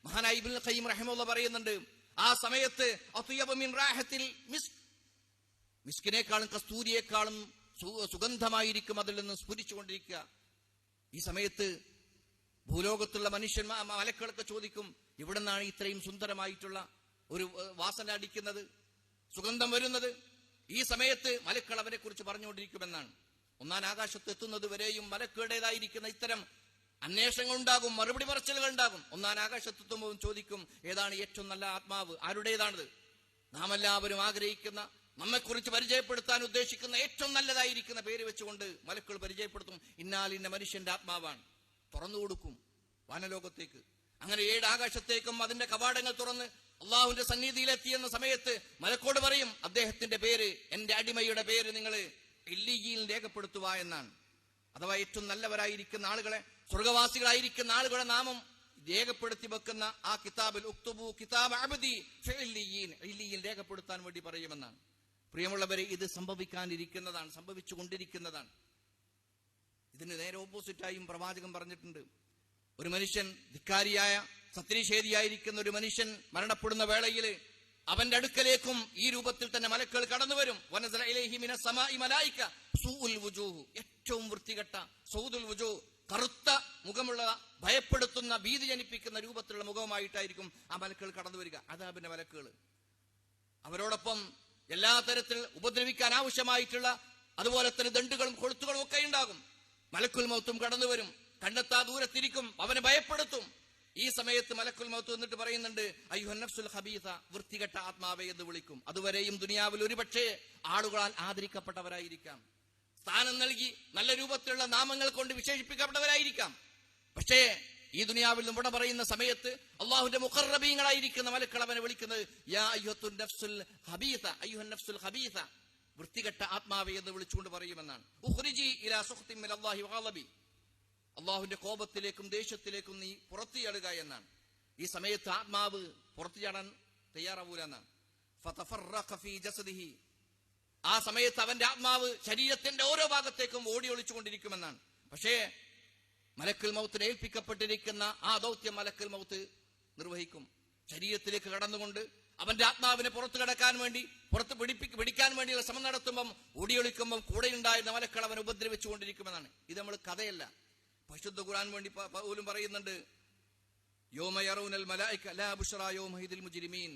മഹാനായ ഇബ്നുൽ ഖയ്യിം റഹിമഹുല്ലാഹ് പറയുന്നുണ്ട്, ആ സമയത്ത് അത്യബ മിൻ റാഹത്തിൽ മിസ്കിനേക്കാളും കസ്തൂരിയേക്കാളും സുഗന്ധമായിരിക്കും അതിൽ നിന്ന് സ്ഫുരിച്ചുകൊണ്ടിരിക്കുക. ഈ സമയത്ത് ഭൂലോകത്തുള്ള മനുഷ്യന്മാർ മലക്കുകളൊക്കെ ചോദിക്കും, ഇവിടെ നിന്നാണ് ഇത്രയും സുന്ദരമായിട്ടുള്ള ഒരു വാസന അടിക്കുന്നത്, സുഗന്ധം വരുന്നത്? ഈ സമയത്ത് മലക്കുകൾ അവരെ കുറിച്ച് പറഞ്ഞുകൊണ്ടിരിക്കുമെന്നാണ്. ഒന്നാം ആകാശത്ത് എത്തുന്നത് വരെയും മലക്കുകളുടേതായിരിക്കുന്ന ഇത്തരം അന്വേഷണങ്ങൾ ഉണ്ടാകും, മറുപടി പറച്ചിലുകൾ ഉണ്ടാകും. ഒന്നാം ആകാശത്തെത്തുമ്പോൾ ചോദിക്കും, ഏതാണ് ഏറ്റവും നല്ല ആത്മാവ്, ആരുടേതാണിത്? നാം എല്ലാവരും ആഗ്രഹിക്കുന്ന, നമ്മെക്കുറിച്ച് പരിചയപ്പെടുത്താൻ ഉദ്ദേശിക്കുന്ന ഏറ്റവും നല്ലതായിരിക്കുന്ന പേര് വെച്ചുകൊണ്ട് മലക്കുകൾ പരിചയപ്പെടുത്തും. ഇന്ന മനുഷ്യന്റെ ആത്മാവാണ്. തുറന്നു കൊടുക്കും വാനലോകത്തേക്ക്. അങ്ങനെ 7 ആകാശത്തേക്കും അതിന്റെ കവാടങ്ങൾ തുറന്ന് അള്ളാഹുവിന്റെ സന്നിധിയിലെത്തിയെന്ന സമയത്ത് മലക്കോട് പറയും, അദ്ദേഹത്തിന്റെ പേര്, എന്റെ അടിമയുടെ പേര് നിങ്ങൾ ഇല്ലിയിൽ രേഖപ്പെടുത്തുക എന്നാണ്. അഥവാ ഏറ്റവും നല്ലവരായിരിക്കുന്ന ആളുകളെ, സ്വർഗവാസികളായിരിക്കുന്ന ആളുകളുടെ നാമം രേഖപ്പെടുത്തി വെക്കുന്ന ആ കിതാബിൽ ഉക്തുബു കിതാബ് അബ്ദി ഫിഇല്ലിയീൻ, ഇല്ലിയിൽ രേഖപ്പെടുത്താൻ വേണ്ടി പറയുമെന്നാണ്. പ്രിയമുള്ളവരെ, ഇത് സംഭവിക്കാനിരിക്കുന്നതാണ്, സംഭവിച്ചുകൊണ്ടിരിക്കുന്നതാണ്. ഇതിന് നേരെ ഓപ്പോസിറ്റായും പ്രവാചകൻ പറഞ്ഞിട്ടുണ്ട്. ഒരു മനുഷ്യൻ, ധിക്കാരിയായ സത്യനിഷേധിയായിരിക്കുന്ന ഒരു മനുഷ്യൻ മരണപ്പെടുന്ന വേളയിൽ അവന്റെ അടുക്കലേക്കും ഈ രൂപത്തിൽ തന്നെ മലക്കുകൾ കടന്നു വരും. വനസല ഇലൈഹി മിനസ് സമാഇ മലായിക സൂഉൽ വുജൂഹ്, ഏറ്റവും വൃത്തികെട്ട സൗദുൽ വുജൂഹ്, കറുത്ത മുഖമുള്ള, ഭയപ്പെടുത്തുന്ന, ഭീതി ജനിപ്പിക്കുന്ന രൂപത്തിലുള്ള മുഖവുമായിട്ടായിരിക്കും ആ മലക്കുകൾ കടന്നു വരിക. അദാബിന്റെ മലക്കുകൾ. അവരോടൊപ്പം എല്ലാ തരത്തിൽ ഉപദ്രവിക്കാൻ ആവശ്യമായിട്ടുള്ള അതുപോലെ തന്നെ ദണ്ടുകളും കൊളുത്തുകളും ഒക്കെ ഉണ്ടാകും. മലക്കുൽ മൗത്തും കടന്നു വരും, കണ്ടെത്താ ദൂരത്തിരിക്കും, അവനെ ഭയപ്പെടുത്തും. ഈ സമയത്ത് മലക്കുൽ മൗത്ത് എന്നിട്ട് പറയുന്നുണ്ട്, അയ്യുഹൻ നഫ്സുൽ ഖബീസ, വൃത്തികെട്ട ആത്മാവേ എന്ന് വിളിക്കും. അതുവരെയും ദുനിയാവിൽ ഒരുപക്ഷേ ആളുകളാൽ ആദരിക്കപ്പെട്ടവരായിരിക്കാം, സ്ഥാനം നൽകി നല്ല രൂപത്തിലുള്ള നാമങ്ങൾ കൊണ്ട് വിശേഷിപ്പിക്കപ്പെട്ടവരായിരിക്കാം. പക്ഷേ ഈ ദുനിയാവിൽ ഇവിടെ പറയുന്ന സമയത്ത് അള്ളാഹുവിന്റെ മുഖറബീങ്ങളായിരിക്കുന്ന മലക്കൾ അവനെ വിളിക്കുന്നത് യാ അയ്യുഹൻ നഫ്സുൽ ഖബീസ, അയ്യുഹൻ നഫ്സുൽ ഖബീസ, വൃത്തികെട്ട ആത്മാവേ എന്ന് വിളിച്ചുകൊണ്ട് പറയുമെന്നാണ്. ഉഖ്രിജി ഇലാ സുഖ്തിൻ മിനല്ലാഹി വഗളബി, അള്ളാഹുവിന്റെ കോപത്തിലേക്കും ദേഷ്യത്തിലേക്കും നീ പുറത്തു ചാടുക എന്നാണ്. ഈ സമയത്ത് ആത്മാവ് പുറത്തു ചാടാൻ തയ്യാറാവൂല എന്നാണ്. ഫതഫറഖ ഫീ ജസദിഹി, ആ സമയത്ത് അവന്റെ ആത്മാവ് ശരീരത്തിന്റെ ഓരോ ഭാഗത്തേക്കും ഓടി ഒളിച്ചുകൊണ്ടിരിക്കുമെന്നാണ്. പക്ഷേ മലക്കുൽ മൗത്തിന് ഏൽപ്പിക്കപ്പെട്ടിരിക്കുന്ന ആ ദൗത്യം മലക്കുൽ മൗത്ത് നിർവഹിക്കും. ശരീരത്തിലേക്ക് കടന്നുകൊണ്ട് അവന്റെ ആത്മാവിനെ പുറത്തു കടക്കാൻ വേണ്ടി, പുറത്ത് പിടിക്കാൻ വേണ്ടിയുള്ള ശ്രമം നടത്തുമ്പം ഓടിയൊളിക്കുമ്പം കൂടെയുണ്ടായിരുന്ന മലക്കൾ അവനെ ഉപദ്രവിച്ചുകൊണ്ടിരിക്കുമെന്നാണ്. ഇത് നമ്മൾ കഥയല്ല, പരിശുദ്ധ ഖുർആൻ വേണ്ടി പോലും പറയുന്നുണ്ട്. യൗമ യറൗനൽ മലായിക ലാ ബുശ്റാ യൗമഹിദിൽ മുജ്രിമീൻ,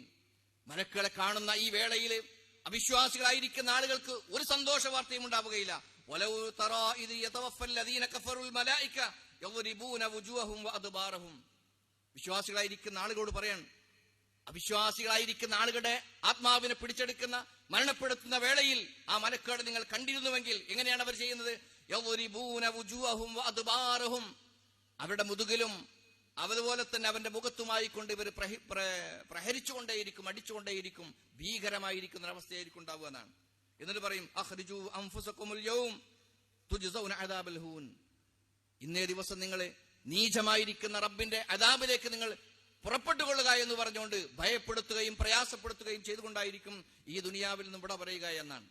മലക്കുകളെ കാണുന്ന ഈ വേളയിൽ അവിശ്വാസികളായിരിക്കുന്ന ആളുകൾക്ക് ഒരു സന്തോഷ വാർത്തയും ഉണ്ടാവുകയില്ല. വലൗ തറാ ഇദ് യതവഫൽ ലദീന കഫറുൽ മലായിക യദ്രിബൂന വുജൂഹഹും വഅദ്ബാറഹും, വിശ്വാസികളായിരിക്കുന്ന ആളുകളോട് പറയാൻ, അവിശ്വാസികളായിരിക്കുന്ന ആളുകളുടെ ആത്മാവിനെ പിടിച്ചെടുക്കുന്ന, മരണപ്പെടുത്തുന്ന വേളയിൽ ആ മലക്കുകളെ നിങ്ങൾ കണ്ടിരുന്നുവെങ്കിൽ എങ്ങനെയാണ് അവർ ചെയ്യുന്നത്? യദ്രിബൂന വുജൂഹഹും വഅദ്ബാറഹും, അവരുടെ മുതുകിലും അതുപോലെ തന്നെ അവന്റെ മുഖത്തുമായി കൊണ്ട് ഇവർ പ്രഹരിച്ചുകൊണ്ടേയിരിക്കും, അടിച്ചുകൊണ്ടേയിരിക്കും, ഭീകരമായിരിക്കുന്ന ഒരവസ്ഥയായിരിക്കും ഉണ്ടാവുക എന്നാണ്. എന്നിട്ട് പറയും അഖ്രിജൂ അൻഫുസകുമുൽ യൗം തുജ്സൗന അദാബൽ ഹൂൻ, ഇന്നേ ദിവസം നിങ്ങൾ നീചമായിരിക്കുന്ന റബ്ബിന്റെ അദാബിലേക്ക് നിങ്ങൾ പുറപ്പെട്ടുകൊള്ളുക എന്ന് പറഞ്ഞുകൊണ്ട് ഭയപ്പെടുത്തുകയും പ്രയാസപ്പെടുത്തുകയും ചെയ്തുകൊണ്ടായിരിക്കും ഈ ദുനിയാവിൽ നിന്ന് ഇവിടെ പറയുക എന്നാണ്.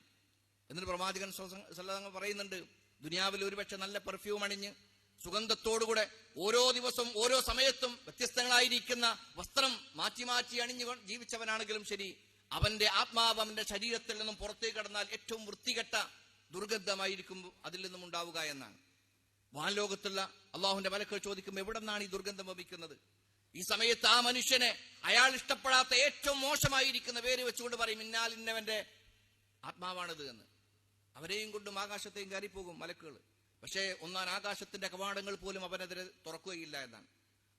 എന്നിട്ട് പ്രവാചകൻ സല്ലല്ലാഹു പറയുന്നുണ്ട്, ദുനിയാവിൽ ഒരുപക്ഷെ നല്ല പെർഫ്യൂം അണിഞ്ഞ് സുഗന്ധത്തോടുകൂടെ ഓരോ ദിവസവും ഓരോ സമയത്തും വ്യത്യസ്തങ്ങളായിരിക്കുന്ന വസ്ത്രം മാറ്റി മാറ്റി അണിഞ്ഞു ജീവിച്ചവനാണെങ്കിലും ശരി, അവന്റെ ആത്മാവ് അവന്റെ ശരീരത്തിൽ നിന്നും പുറത്തേക്ക് കടന്നാൽ ഏറ്റവും വൃത്തികെട്ട ദുർഗന്ധമായിരിക്കും അതിൽ നിന്നും ഉണ്ടാവുക എന്നാണ്. വാൻലോകത്തുള്ള അള്ളാഹുവിന്റെ മലക്കുകൾ ചോദിക്കും, എവിടെ നിന്നാണ് ഈ ദുർഗന്ധം വമിക്കുന്നത്? ഈ സമയത്ത് ആ മനുഷ്യനെ അയാൾ ഇഷ്ടപ്പെടാത്ത ഏറ്റവും മോശമായിരിക്കുന്ന പേര് വെച്ചുകൊണ്ട് പറയും, ഇന്നവന്റെ ആത്മാവാണിത് എന്ന്. അവരെയും കൊണ്ടും ആകാശത്തെയും കയറിപ്പോകും മലക്കുകൾ. പക്ഷേ ഒന്നാം ആകാശത്തിന്റെ കവാടങ്ങൾ പോലും അവനെതിരെ തുറക്കുകയില്ല എന്നാണ്.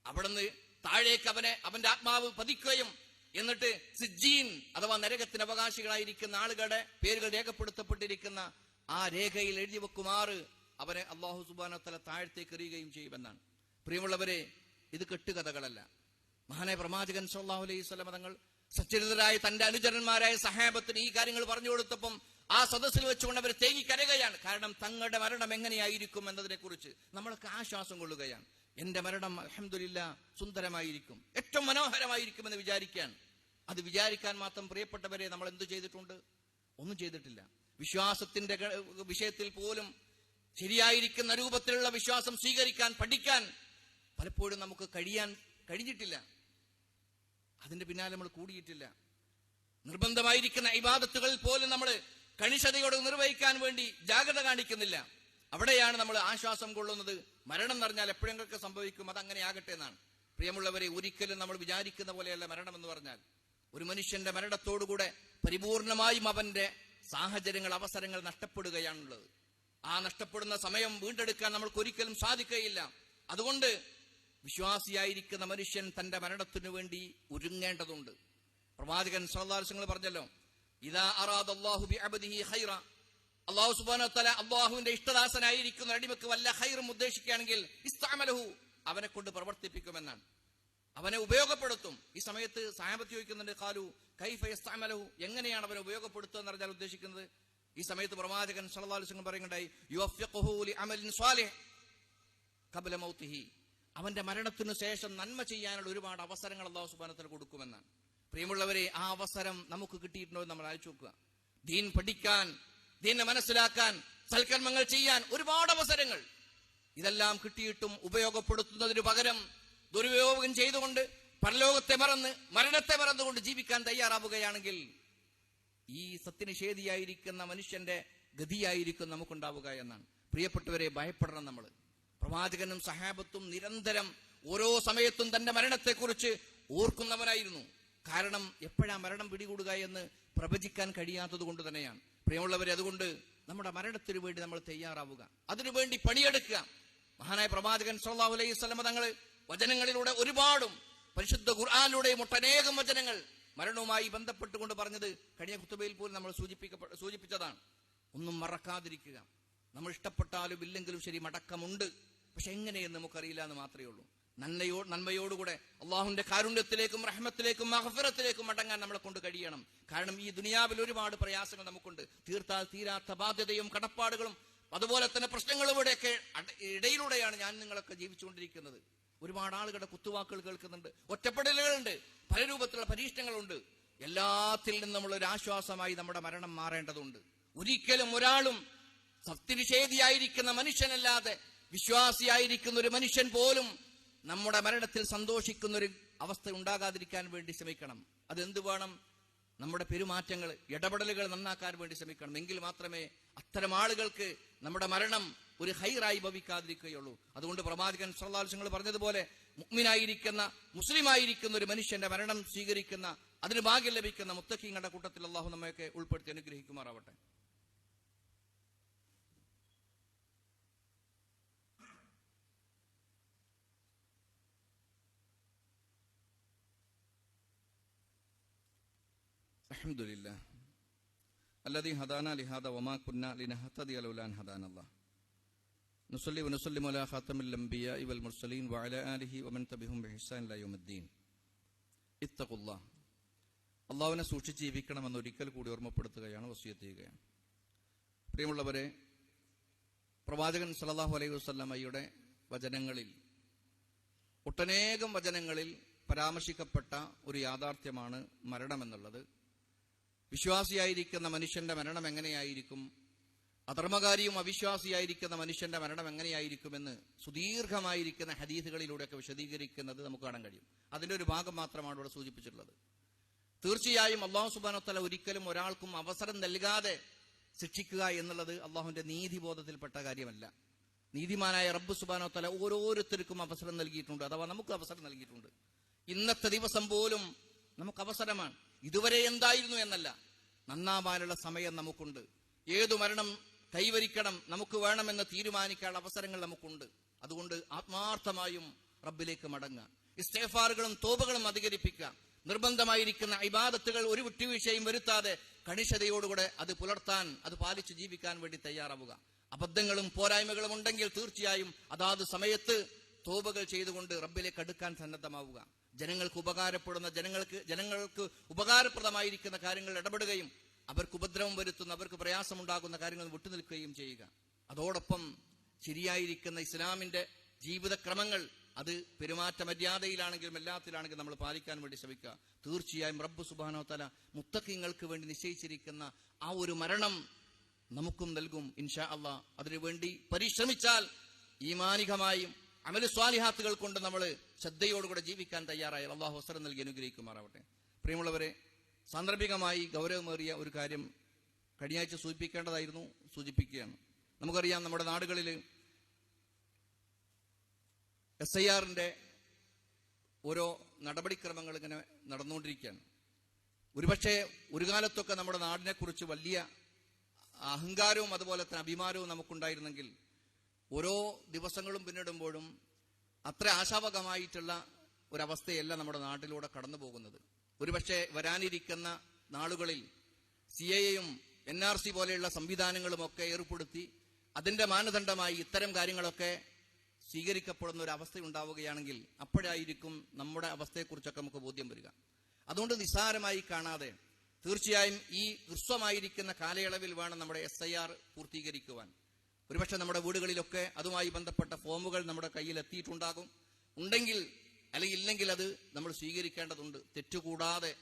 അവിടുന്ന് താഴേക്ക് അവന്റെ ആത്മാവ് പതിക്കുകയും എന്നിട്ട് സിജ്ജീൻ അഥവാ നരകത്തിന് അവകാശികളായിരിക്കുന്ന ആളുകളുടെ പേരുകൾ രേഖപ്പെടുത്തപ്പെട്ടിരിക്കുന്ന ആ രേഖയിൽ എഴുതി വെക്കുമാറ് അവനെ അല്ലാഹു സുബ്ഹാനഹു വ തആല താഴത്തേക്ക് എറിയുകയും ചെയ്യുമെന്നാണ്. പ്രിയമുള്ളവരെ, ഇത് കെട്ടുകഥകളല്ല. മഹാനായ പ്രവാചകൻ സല്ലല്ലാഹു അലൈഹി വസല്ലം തങ്ങൾ സച്ചരിതരായ തന്റെ അനുചരന്മാരായ സഹാബത്തിന് ഈ കാര്യങ്ങൾ പറഞ്ഞു കൊടുത്തപ്പം ആ സദസ്സിൽ വെച്ചുകൊണ്ട് അവർ തേങ്ങിക്കരയുകയാണ്. കാരണം തങ്ങളുടെ മരണം എങ്ങനെയായിരിക്കും എന്നതിനെ കുറിച്ച് നമ്മളൊക്കെ ആശ്വാസം കൊള്ളുകയാണ്. എന്റെ മരണം അൽഹംദുലില്ലാഹ് സുന്ദരമായിരിക്കും, ഏറ്റവും മനോഹരമായിരിക്കുമെന്ന് വിചാരിക്കാൻ. അത് വിചാരിക്കാൻ മാത്രം പ്രിയപ്പെട്ടവരെ നമ്മൾ എന്തു ചെയ്തിട്ടുണ്ട്? ഒന്നും ചെയ്തിട്ടില്ല. വിശ്വാസത്തിന്റെ വിഷയത്തിൽ പോലും ശരിയായിരിക്കുന്ന രൂപത്തിലുള്ള വിശ്വാസം സ്വീകരിക്കാൻ, പഠിക്കാൻ പലപ്പോഴും നമുക്ക് കഴിഞ്ഞിട്ടില്ല. അതിന്റെ പിന്നാലെ നമ്മൾ കൂടിയിട്ടില്ല. നിർബന്ധമായിരിക്കുന്ന ഇബാദത്തുകളിൽ പോലും നമ്മൾ കണിശതയോടെ നിർവഹിക്കാൻ വേണ്ടി ജാഗ്രത കാണിക്കുന്നില്ല. അവിടെയാണ് നമ്മൾ ആശ്വാസം കൊള്ളുന്നത്. മരണം എന്ന് പറഞ്ഞാൽ എപ്പോഴെങ്കിലൊക്കെ സംഭവിക്കും, അതങ്ങനെ ആകട്ടെ എന്നാണ്. പ്രിയമുള്ളവരെ, ഒരിക്കലും നമ്മൾ വിചാരിക്കുന്ന പോലെയല്ല മരണം എന്ന് പറഞ്ഞാൽ. ഒരു മനുഷ്യന്റെ മരണത്തോടുകൂടെ പരിപൂർണമായും അവന്റെ സാഹചര്യങ്ങൾ, അവസരങ്ങൾ നഷ്ടപ്പെടുകയാണുള്ളത്. ആ നഷ്ടപ്പെടുന്ന സമയം വീണ്ടെടുക്കാൻ നമ്മൾക്ക് ഒരിക്കലും സാധിക്കുകയില്ല. അതുകൊണ്ട് വിശ്വാസിയായിരിക്കുന്ന മനുഷ്യൻ തന്റെ മരണത്തിനു വേണ്ടി ഒരുങ്ങേണ്ടതുണ്ട്. പ്രവാചകൻ സല്ലല്ലാഹു അലൈഹി വസല്ലം പറഞ്ഞല്ലോ, ഇദാ അറാദല്ലാഹു ബിഅബ്ദിഹി ഖൈറ, അല്ലാഹു സുബ്ഹാനഹു വ തആല അല്ലാഹുവിന്റെ ഇഷ്ടദാസനായിരിക്കുന്ന അടിമക്ക് വല്ല ഖൈറും ഉദ്ദേശിക്കുകയാണെങ്കിൽ ഇസ്തഅമലഹു, അവനെ കൊണ്ട് പ്രവർത്തിപ്പിക്കുമെന്നാണ്, അവനെ ഉപയോഗപ്പെടുത്തും. ഈ സമയത്ത് സഹാബത്ത് ചോദിക്കുന്നുണ്ട്, ഖാലു കൈഫ യസ്തഅമലഹു, എങ്ങനെയാണ് അവനെ ഉപയോഗപ്പെടുത്തുക എന്ന് പറഞ്ഞാൽ ഉദ്ദേശിക്കുന്നത്? ഈ സമയത്ത് പ്രവാചകൻ സല്ലല്ലാഹു അലൈഹി വസല്ലം പറയുന്നുണ്ടായി, യുവഫ്ഫിഖുഹു ലിഅമലിൻ സ്വാലിഹ് ഖബ്ല മൗതിഹി, അവന്റെ മരണത്തിനു ശേഷം നന്മ ചെയ്യാനുള്ള ഒരുപാട് അവസരങ്ങൾ അല്ലാഹു സുബ്ഹാനഹു വ തആല കൊടുക്കുമെന്നാണ്. പ്രിയമുള്ളവരെ, ആ അവസരം നമുക്ക് കിട്ടിയിട്ടുണ്ടോ എന്ന് നമ്മൾ ആലോചിച്ച് നോക്കുക. ദീൻ പഠിക്കാൻ, ദീനെ മനസ്സിലാക്കാൻ, സൽക്കർമ്മങ്ങൾ ചെയ്യാൻ ഒരുപാട് അവസരങ്ങൾ. ഇതെല്ലാം കിട്ടിയിട്ടും ഉപയോഗപ്പെടുത്തുന്നതിന് പകരം ദുരുപയോഗം ചെയ്തുകൊണ്ട് പരലോകത്തെ മറന്ന് മരണത്തെ മറന്നുകൊണ്ട് ജീവിക്കാൻ തയ്യാറാവുകയാണെങ്കിൽ ഈ സത്യനിഷേധിയായിരിക്കുന്ന മനുഷ്യന്റെ ഗതിയായിരിക്കും നമുക്കുണ്ടാവുക എന്നാണ്. പ്രിയപ്പെട്ടവരെ, ഭയപ്പെടണം നമ്മൾ. പ്രവാചകനും സഹാബത്തും നിരന്തരം ഓരോ സമയത്തും തന്റെ മരണത്തെക്കുറിച്ച് ഓർക്കുന്നവരായിരുന്നു. കാരണം എപ്പോഴാ മരണം പിടികൂടുക എന്ന് പ്രവചിക്കാൻ കഴിയാത്തത് കൊണ്ട് തന്നെയാണ്. പ്രിയമുള്ളവരെ, അതുകൊണ്ട് നമ്മുടെ മരണത്തിനു വേണ്ടി നമ്മൾ തയ്യാറാവുക, അതിനുവേണ്ടി പണിയെടുക്കുക. മഹാനായ പ്രവാചകൻ സല്ലല്ലാഹു അലൈഹി വസല്ലം തങ്ങൾ വചനങ്ങളിലൂടെ ഒരുപാടും പരിശുദ്ധ ഖുർആനിലൂടെയും ഒട്ടനേകം വചനങ്ങൾ മരണവുമായി ബന്ധപ്പെട്ടുകൊണ്ട് പറഞ്ഞത് കഴിഞ്ഞ ഖുതുബയിൽ പോലും നമ്മൾ സൂചിപ്പിച്ചതാണ്. ഒന്നും മറക്കാതിരിക്കുക. നമ്മൾ ഇഷ്ടപ്പെട്ടാലും ഇല്ലെങ്കിലും ശരി മടക്കമുണ്ട്. പക്ഷെ എങ്ങനെയെന്ന് നമുക്കറിയില്ല എന്ന് മാത്രമേ ഉള്ളൂ. നന്മയോടുകൂടെ അള്ളാഹുവിന്റെ കാരുണ്യത്തിലേക്കും റഹ്മത്തിലേക്കും മഗ്ഫിറത്തിലേക്കും മടങ്ങാൻ നമ്മളെ കൊണ്ട് കഴിയണം. കാരണം ഈ ദുനിയാവിൽ ഒരുപാട് പ്രയാസങ്ങൾ നമുക്കുണ്ട്. തീർത്താൽ തീരാത്ത ബാധ്യതയും കടപ്പാടുകളും അതുപോലെ തന്നെ പ്രശ്നങ്ങളും ഇവിടെയൊക്കെ ഇടയിലൂടെയാണ് ഞാൻ നിങ്ങളൊക്കെ ജീവിച്ചുകൊണ്ടിരിക്കുന്നത്. ഒരുപാട് ആളുകളുടെ കുത്തുവാക്കുകൾ കേൾക്കുന്നുണ്ട്, ഒറ്റപ്പെടലുകളുണ്ട്, പല രൂപത്തിലുള്ള പരീക്ഷണങ്ങളുണ്ട്. എല്ലാത്തിൽ നിന്നും നമ്മളൊരു ആശ്വാസമായി നമ്മുടെ മരണം മാറേണ്ടതുണ്ട്. ഒരിക്കലും ഒരാളും സത്യനിഷേധിയായിരിക്കുന്ന മനുഷ്യനല്ലാതെ വിശ്വാസിയായിരിക്കുന്ന ഒരു മനുഷ്യൻ പോലും നമ്മുടെ മരണത്തിൽ സന്തോഷിക്കുന്ന ഒരു അവസ്ഥ ഉണ്ടാകാതിരിക്കാൻ വേണ്ടി ശ്രമിക്കണം. അതെന്ത് വേണം? നമ്മുടെ പെരുമാറ്റങ്ങൾ, ഇടപെടലുകൾ നന്നാക്കാൻ വേണ്ടി ശ്രമിക്കണം. എങ്കിൽ മാത്രമേ അത്തരം ആളുകൾക്ക് നമ്മുടെ മരണം ഒരു ഹൈറായി ഭവിക്കാതിരിക്കുകയുള്ളൂ. അതുകൊണ്ട് പ്രവാചകൻ സല്ലല്ലാഹു അലൈഹി വസല്ലം പറഞ്ഞതുപോലെ മുഅ്മിനായിരിക്കുന്ന, മുസ്ലിമായിരിക്കുന്ന ഒരു മനുഷ്യന്റെ മരണം സ്വീകരിക്കുന്ന, അതിന് ഭാഗ്യം ലഭിക്കുന്ന മുത്തഖീങ്ങളുടെ കൂട്ടത്തിൽ അല്ലാഹു നമ്മയൊക്കെ ഉൾപ്പെടുത്തി അനുഗ്രഹിക്കുമാറാവട്ടെ. അൽഹംദുലില്ലാഹ് അല്ലദീ ഹദാനാ ലിഹാദാ വമാ കുന്നാ ലിനഹ്തദിയ ലൗലാ അൻ ഹദാനല്ലാഹ് നുസല്ലി വനുസല്ലിമു അലാ ഖാതമിൽ അംബിയാഇ വൽ മുർസലീൻ വഅലാ ആലിഹി വമൻ തബിഅഹും ബിഇഹ്സാൻ ഇലാ യൗമിദ്ദീൻ. ഇത്തഖുല്ലാഹ്, അല്ലാഹുവിനെ സൂക്ഷിച്ച് ജീവിക്കണമെന്ന് ഒരിക്കൽ കൂടി ഓർമ്മപ്പെടുത്തുകയാണ്, വസിയത്ത് ചെയ്യുകയാണ്. പ്രിയമുള്ളവരെ, പ്രവാചകൻ സല്ലല്ലാഹു അലൈഹി വസല്ലമയുടെ വചനങ്ങളിൽ, ഒട്ടനേകം വചനങ്ങളിൽ പരാമർശിക്കപ്പെട്ട ഒരു യാഥാർത്ഥ്യമാണ് മരണമെന്നുള്ളത്. വിശ്വാസിയായിരിക്കുന്ന മനുഷ്യന്റെ മരണം എങ്ങനെയായിരിക്കും, അധർമ്മകാരിയും അവിശ്വാസിയായിരിക്കുന്ന മനുഷ്യന്റെ മരണം എങ്ങനെയായിരിക്കുമെന്ന് സുദീർഘമായിരിക്കുന്ന ഹദീസുകളിലൂടെയൊക്കെ വിശദീകരിക്കുന്നത് നമുക്ക് കാണാൻ കഴിയും. അതിന്റെ ഒരു ഭാഗം മാത്രമാണ് ഇവിടെ സൂചിപ്പിച്ചിട്ടുള്ളത്. തീർച്ചയായും അല്ലാഹു സുബ്ഹാനഹു വ തആല ഒരിക്കലും ഒരാൾക്കും അവസരം നൽകാതെ ശിക്ഷിക്കുക എന്നുള്ളത് അള്ളാഹുവിന്റെ നീതിബോധത്തിൽപ്പെട്ട കാര്യമല്ല. നീതിമാനായ റബ്ബ് സുബ്ഹാനഹു വ തആല ഓരോരുത്തർക്കും അവസരം നൽകിയിട്ടുണ്ട്, അഥവാ നമുക്ക് അവസരം നൽകിയിട്ടുണ്ട്. ഇന്നത്തെ ദിവസം പോലും നമുക്ക് അവസരമാണ്. ഇതുവരെ എന്തായിരുന്നു എന്നല്ല, നന്നാവാനുള്ള സമയം നമുക്കുണ്ട്. ഏതു മരണം കൈവരിക്കണം, നമുക്ക് വേണമെന്ന് തീരുമാനിക്കാനുള്ള അവസരങ്ങൾ നമുക്കുണ്ട്. അതുകൊണ്ട് ആത്മാർത്ഥമായും റബ്ബിലേക്ക് മടങ്ങുക, ഇസ്തിഗ്ഫാറുകളും തോബകളും അധികരിപ്പിക്കുക. നിർബന്ധമായിരിക്കുന്ന ഇബാദത്തുകൾ ഒരു വിട്ടുവീഴ്ചയും വരുത്താതെ കണിശതയോടുകൂടെ അത് പുലർത്താൻ, അത് പാലിച്ച് ജീവിക്കാൻ വേണ്ടി തയ്യാറാവുക. അബദ്ധങ്ങളും പോരായ്മകളും ഉണ്ടെങ്കിൽ തീർച്ചയായും അതാത് സമയത്ത് തോബകൾ ചെയ്തുകൊണ്ട് റബ്ബിലേക്ക് അടുക്കാൻ സന്നദ്ധമാവുക. ജനങ്ങൾക്ക് ഉപകാരപ്പെടുന്ന ജനങ്ങൾക്ക് ഉപകാരപ്രദമായിരിക്കുന്ന കാര്യങ്ങൾ ഇടപെടുകയും അവർക്ക് ഉപദ്രവം വരുത്തുന്ന, അവർക്ക് പ്രയാസമുണ്ടാകുന്ന കാര്യങ്ങൾ വിട്ടുനിൽക്കുകയും ചെയ്യുക. അതോടൊപ്പം ശരിയായിരിക്കുന്ന ഇസ്ലാമിന്റെ ജീവിതക്രമങ്ങൾ, അത് പെരുമാറ്റ മര്യാദയിലാണെങ്കിലും എല്ലാത്തിലാണെങ്കിലും നമ്മൾ പാലിക്കാൻ വേണ്ടി ശ്രമിക്കുക. തീർച്ചയായും റബ്ബ് സുബ്ഹാനഹു വ തആല മുത്തഖീങ്ങൾക്ക് വേണ്ടി നിശ്ചയിച്ചിരിക്കുന്ന ആ ഒരു മരണം നമുക്കും നൽകും ഇൻഷാ അല്ലാഹ്. അതിനുവേണ്ടി പരിശ്രമിച്ചാൽ ഈമാനികമായും അമലു സ്വാലിഹാത്തുകൾ കൊണ്ട് നമ്മൾ ശ്രദ്ധയോടുകൂടെ ജീവിക്കാൻ തയ്യാറായാൽ അള്ളാഹു അവസരം നൽകി അനുഗ്രഹിക്കുമാറാവട്ടെ. പ്രിയമുള്ളവരെ, സാന്ദർഭികമായി ഗൗരവമേറിയ ഒരു കാര്യം കഴിഞ്ഞയാഴ്ച സൂചിപ്പിക്കേണ്ടതായിരുന്നു, സൂചിപ്പിക്കുകയാണ്. നമുക്കറിയാം, നമ്മുടെ നാടുകളിൽ SIRന്റെ ഓരോ നടപടിക്രമങ്ങൾ ഇങ്ങനെ നടന്നുകൊണ്ടിരിക്കുകയാണ്. ഒരുപക്ഷെ ഒരു കാലത്തൊക്കെ നമ്മുടെ നാടിനെക്കുറിച്ച് വലിയ അഹങ്കാരവും അതുപോലെ തന്നെ അഭിമാനവും നമുക്കുണ്ടായിരുന്നെങ്കിൽ ഓരോ ദിവസങ്ങളും പിന്നിടുമ്പോഴും അത്ര ആശാവകമായിട്ടുള്ള ഒരവസ്ഥയല്ല നമ്മുടെ നാട്ടിലൂടെ കടന്നു പോകുന്നത്. ഒരുപക്ഷെ വരാനിരിക്കുന്ന നാളുകളിൽ CAA-യും NRC പോലെയുള്ള സംവിധാനങ്ങളുമൊക്കെ ഏർപ്പെടുത്തി അതിന്റെ മാനദണ്ഡമായി ഇത്തരം കാര്യങ്ങളൊക്കെ സ്വീകരിക്കപ്പെടുന്ന ഒരു അവസ്ഥ ഉണ്ടാവുകയാണെങ്കിൽ അപ്പോഴായിരിക്കും നമ്മുടെ അവസ്ഥയെക്കുറിച്ചൊക്കെ നമുക്ക് ബോധ്യം വരിക. അതുകൊണ്ട് നിസ്സാരമായി കാണാതെ തീർച്ചയായും ഈ ഹ്രസ്വമായിരിക്കുന്ന കാലയളവിൽ വേണം നമ്മുടെ SIR പൂർത്തീകരിക്കുവാൻ. ഒരുപക്ഷെ നമ്മുടെ വീടുകളിലൊക്കെ അതുമായി ബന്ധപ്പെട്ട ഫോമുകൾ നമ്മുടെ കയ്യിൽ എത്തിയിട്ടുണ്ടാകും. ഉണ്ടെങ്കിൽ അല്ലെങ്കിൽ ഇല്ലെങ്കിൽ അത് നമ്മൾ സ്വീകരിക്കേണ്ടതുണ്ട്. തെറ്റുകൂടാതെ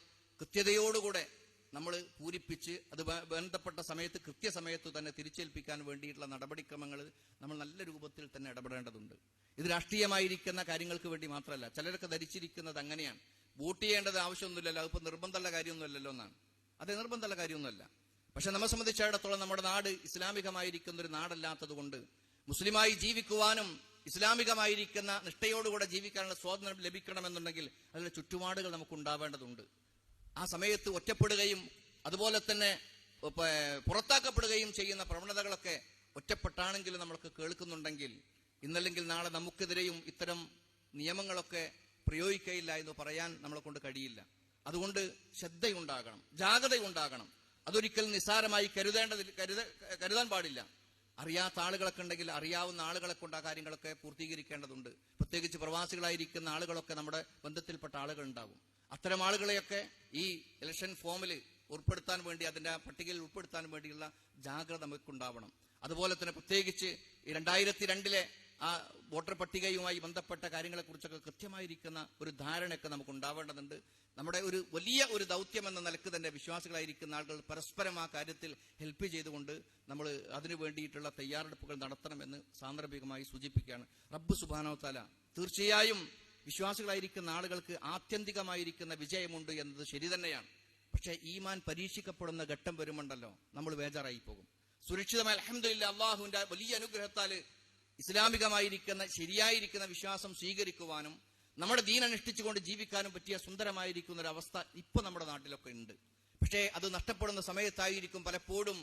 കൃത്യതയോടുകൂടെ നമ്മൾ പൂരിപ്പിച്ച് അത് ബന്ധപ്പെട്ട സമയത്ത് കൃത്യസമയത്ത് തന്നെ തിരിച്ചേൽപ്പിക്കാൻ വേണ്ടിയിട്ടുള്ള നടപടിക്രമങ്ങൾ നമ്മൾ നല്ല രൂപത്തിൽ തന്നെ ഇടപെടേണ്ടതുണ്ട്. ഇത് രാഷ്ട്രീയമായിരിക്കുന്ന കാര്യങ്ങൾക്ക് വേണ്ടി മാത്രമല്ല. ചിലരൊക്കെ ധരിച്ചിരിക്കുന്നത് അങ്ങനെയാണ്, വോട്ട് ചെയ്യേണ്ടത് ആവശ്യമൊന്നുമില്ലല്ലോ, അതിപ്പോൾ നിർബന്ധമുള്ള കാര്യമൊന്നുമല്ലല്ലോ എന്നാണ്. അത് നിർബന്ധമുള്ള കാര്യമൊന്നുമല്ല. പക്ഷെ നമ്മെ സംബന്ധിച്ചിടത്തോളം നമ്മുടെ നാട് ഇസ്ലാമികമായിരിക്കുന്ന ഒരു നാടല്ലാത്തത് കൊണ്ട് മുസ്ലിമായി ജീവിക്കുവാനും ഇസ്ലാമികമായിരിക്കുന്ന നിഷ്ഠയോടുകൂടെ ജീവിക്കാനുള്ള സ്വാതന്ത്ര്യം ലഭിക്കണമെന്നുണ്ടെങ്കിൽ അതിന്റെ ചുറ്റുപാടുകൾ നമുക്ക് ഉണ്ടാവേണ്ടതുണ്ട്. ആ സമയത്ത് ഒറ്റപ്പെടുകയും അതുപോലെ തന്നെ പുറത്താക്കപ്പെടുകയും ചെയ്യുന്ന പ്രവണതകളൊക്കെ ഒറ്റപ്പെട്ടാണെങ്കിലും നമ്മൾക്ക് കേൾക്കുന്നുണ്ടെങ്കിൽ ഇന്നല്ലെങ്കിൽ നാളെ നമുക്കെതിരെയും ഇത്തരം നിയമങ്ങളൊക്കെ പ്രയോഗിക്കയില്ല എന്ന് പറയാൻ നമ്മളെ കൊണ്ട് കഴിയില്ല. അതുകൊണ്ട് ശ്രദ്ധയുണ്ടാകണം, ജാഗ്രതയുണ്ടാകണം. അതൊരിക്കൽ നിസ്സാരമായി കരുതാൻ പാടില്ല. അറിയാത്ത ആളുകളൊക്കെ ഉണ്ടെങ്കിൽ അറിയാവുന്ന ആളുകളെ കൊണ്ട് ആ കാര്യങ്ങളൊക്കെ പൂർത്തീകരിക്കേണ്ടതുണ്ട്. പ്രത്യേകിച്ച് പ്രവാസികളായിരിക്കുന്ന ആളുകളൊക്കെ നമ്മുടെ ബന്ധത്തിൽപ്പെട്ട ആളുകൾ ഉണ്ടാകും. അത്തരം ആളുകളെയൊക്കെ ഈ ഇലക്ഷൻ ഫോമിൽ ഉൾപ്പെടുത്താൻ വേണ്ടി, അതിന്റെ പട്ടികയിൽ ഉൾപ്പെടുത്താൻ വേണ്ടിയുള്ള ജാഗ്രത നമുക്കുണ്ടാവണം. അതുപോലെ തന്നെ പ്രത്യേകിച്ച് 2002 ആ വോട്ടർ പട്ടികയുമായി ബന്ധപ്പെട്ട കാര്യങ്ങളെ കുറിച്ചൊക്കെ കൃത്യമായിരിക്കുന്ന ഒരു ധാരണയൊക്കെ നമുക്ക് ഉണ്ടാവേണ്ടതുണ്ട്. നമ്മുടെ ഒരു വലിയ ഒരു ദൗത്യം എന്ന നിലക്ക് തന്നെ വിശ്വാസികളായിരിക്കുന്ന ആളുകൾ പരസ്പരം ആ കാര്യത്തിൽ ഹെൽപ്പ് ചെയ്തുകൊണ്ട് നമ്മൾ അതിനു വേണ്ടിയിട്ടുള്ള തയ്യാറെടുപ്പുകൾ നടത്തണമെന്ന് സാന്ദർഭികമായി സൂചിപ്പിക്കുകയാണ്. റബ്ബ് സുബ്ഹാനഹു വ തആല തീർച്ചയായും വിശ്വാസികളായിരിക്കുന്ന ആളുകൾക്ക് ആത്യന്തികമായിരിക്കുന്ന വിജയമുണ്ട് എന്നത് ശരി തന്നെയാണ്. പക്ഷെ ഈമാൻ പരീക്ഷിക്കപ്പെടുന്ന ഘട്ടം വരുമുണ്ടല്ലോ, നമ്മൾ ബേജാറായി പോകും. സുരക്ഷിതമായ അൽഹംദുലില്ലാഹ് അള്ളാഹുവിന്റെ വലിയ അനുഗ്രഹത്താൽ ഇസ്ലാമികമായിരിക്കുന്ന ശരിയായിരിക്കുന്ന വിശ്വാസം സ്വീകരിക്കുവാനും നമ്മുടെ ദീൻ അനുഷ്ഠിച്ചുകൊണ്ട് ജീവിക്കാനും പറ്റിയ സുന്ദരമായിരിക്കുന്ന ഒരു അവസ്ഥ ഇപ്പൊ നമ്മുടെ നാട്ടിലൊക്കെ ഉണ്ട്. പക്ഷേ അത് നഷ്ടപ്പെടുന്ന സമയത്തായിരിക്കും പലപ്പോഴും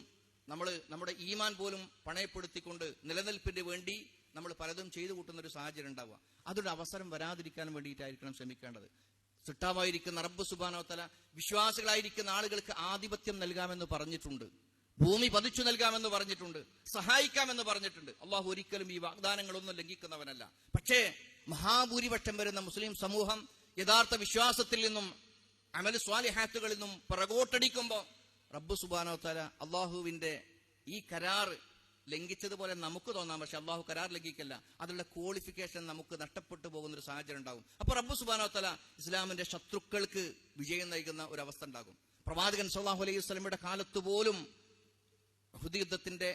നമ്മൾ നമ്മുടെ ഈമാൻ പോലും പണയപ്പെടുത്തിക്കൊണ്ട് നിലനിൽപ്പിന് വേണ്ടി നമ്മൾ പലതും ചെയ്തു കൂട്ടുന്ന ഒരു സാഹചര്യം ഉണ്ടാവുക. അതൊരു അവസരം വരാതിരിക്കാൻ വേണ്ടിയിട്ടായിരിക്കണം ശ്രമിക്കേണ്ടത്. സൃഷ്ടാവായിരിക്കുന്ന റബ്ബ് സുബ്ഹാനഹു വ തആല വിശ്വാസികളായിരിക്കുന്ന ആളുകൾക്ക് ആധിപത്യം നൽകാമെന്ന് പറഞ്ഞിട്ടുണ്ട്, ഭൂമി പതിച്ചു നൽകാമെന്ന് പറഞ്ഞിട്ടുണ്ട്, സഹായിക്കാമെന്ന് പറഞ്ഞിട്ടുണ്ട്. അള്ളാഹു ഒരിക്കലും ഈ വാഗ്ദാനങ്ങളൊന്നും ലംഘിക്കുന്നവനല്ല. പക്ഷേ മഹാഭൂരിപക്ഷം വരുന്ന മുസ്ലിം സമൂഹം യഥാർത്ഥ വിശ്വാസത്തിൽ നിന്നും അമൽ സ്വാലിഹാത്തുകളിൽ നിന്നും പിറകോട്ടടിക്കുമ്പോൾ റബ്ബ് സുബ്ഹാനഹു വ തആല അള്ളാഹുവിന്റെ ഈ കരാർ ലംഘിച്ചതുപോലെ നമുക്ക് തോന്നാം. പക്ഷെ അള്ളാഹു കരാർ ലംഘിക്കല്ല. അതിലുള്ള ക്വാളിഫിക്കേഷൻ നമുക്ക് നഷ്ടപ്പെട്ടു പോകുന്ന ഒരു സാഹചര്യം ഉണ്ടാകും. അപ്പൊ റബ്ബ് സുബ്ഹാനഹു വ തആല ഇസ്ലാമിന്റെ ശത്രുക്കൾക്ക് വിജയം നൽകുന്ന ഒരു അവസ്ഥ ഉണ്ടാകും. പ്രവാചകൻ സല്ലല്ലാഹു അലൈഹി വസല്ലമയുടെ കാലത്ത് പോലും ഉഹദ് യുദ്ധത്തിന്റെ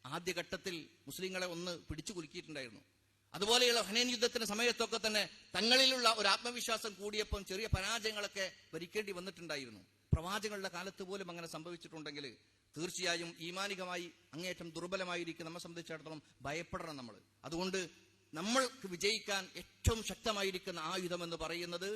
ആദ്യഘട്ടത്തിൽ മുസ്ലിങ്ങളെ ഒന്ന് പിടിച്ചു കുലുക്കിയിട്ടുണ്ടായിരുന്നു. അതുപോലെയുള്ള ഹുനൈൻ യുദ്ധത്തിന്റെ സമയത്തൊക്കെ തന്നെ തങ്ങളിലുള്ള ഒരു ആത്മവിശ്വാസം കൂടിയപ്പം ചെറിയ പരാജയങ്ങളൊക്കെ ഭരിക്കേണ്ടി വന്നിട്ടുണ്ടായിരുന്നു. പ്രവാചകങ്ങളുടെ കാലത്ത് പോലും അങ്ങനെ സംഭവിച്ചിട്ടുണ്ടെങ്കിൽ തീർച്ചയായും ഈമാനികമായി അങ്ങേയറ്റം ദുർബലമായിരിക്കും. നമ്മെ സംബന്ധിച്ചിടത്തോളം ഭയപ്പെടണം നമ്മൾ. അതുകൊണ്ട് നമ്മൾക്ക് വിജയിക്കാൻ ഏറ്റവും ശക്തമായിരിക്കുന്ന ആയുധം എന്ന് പറയുന്നത്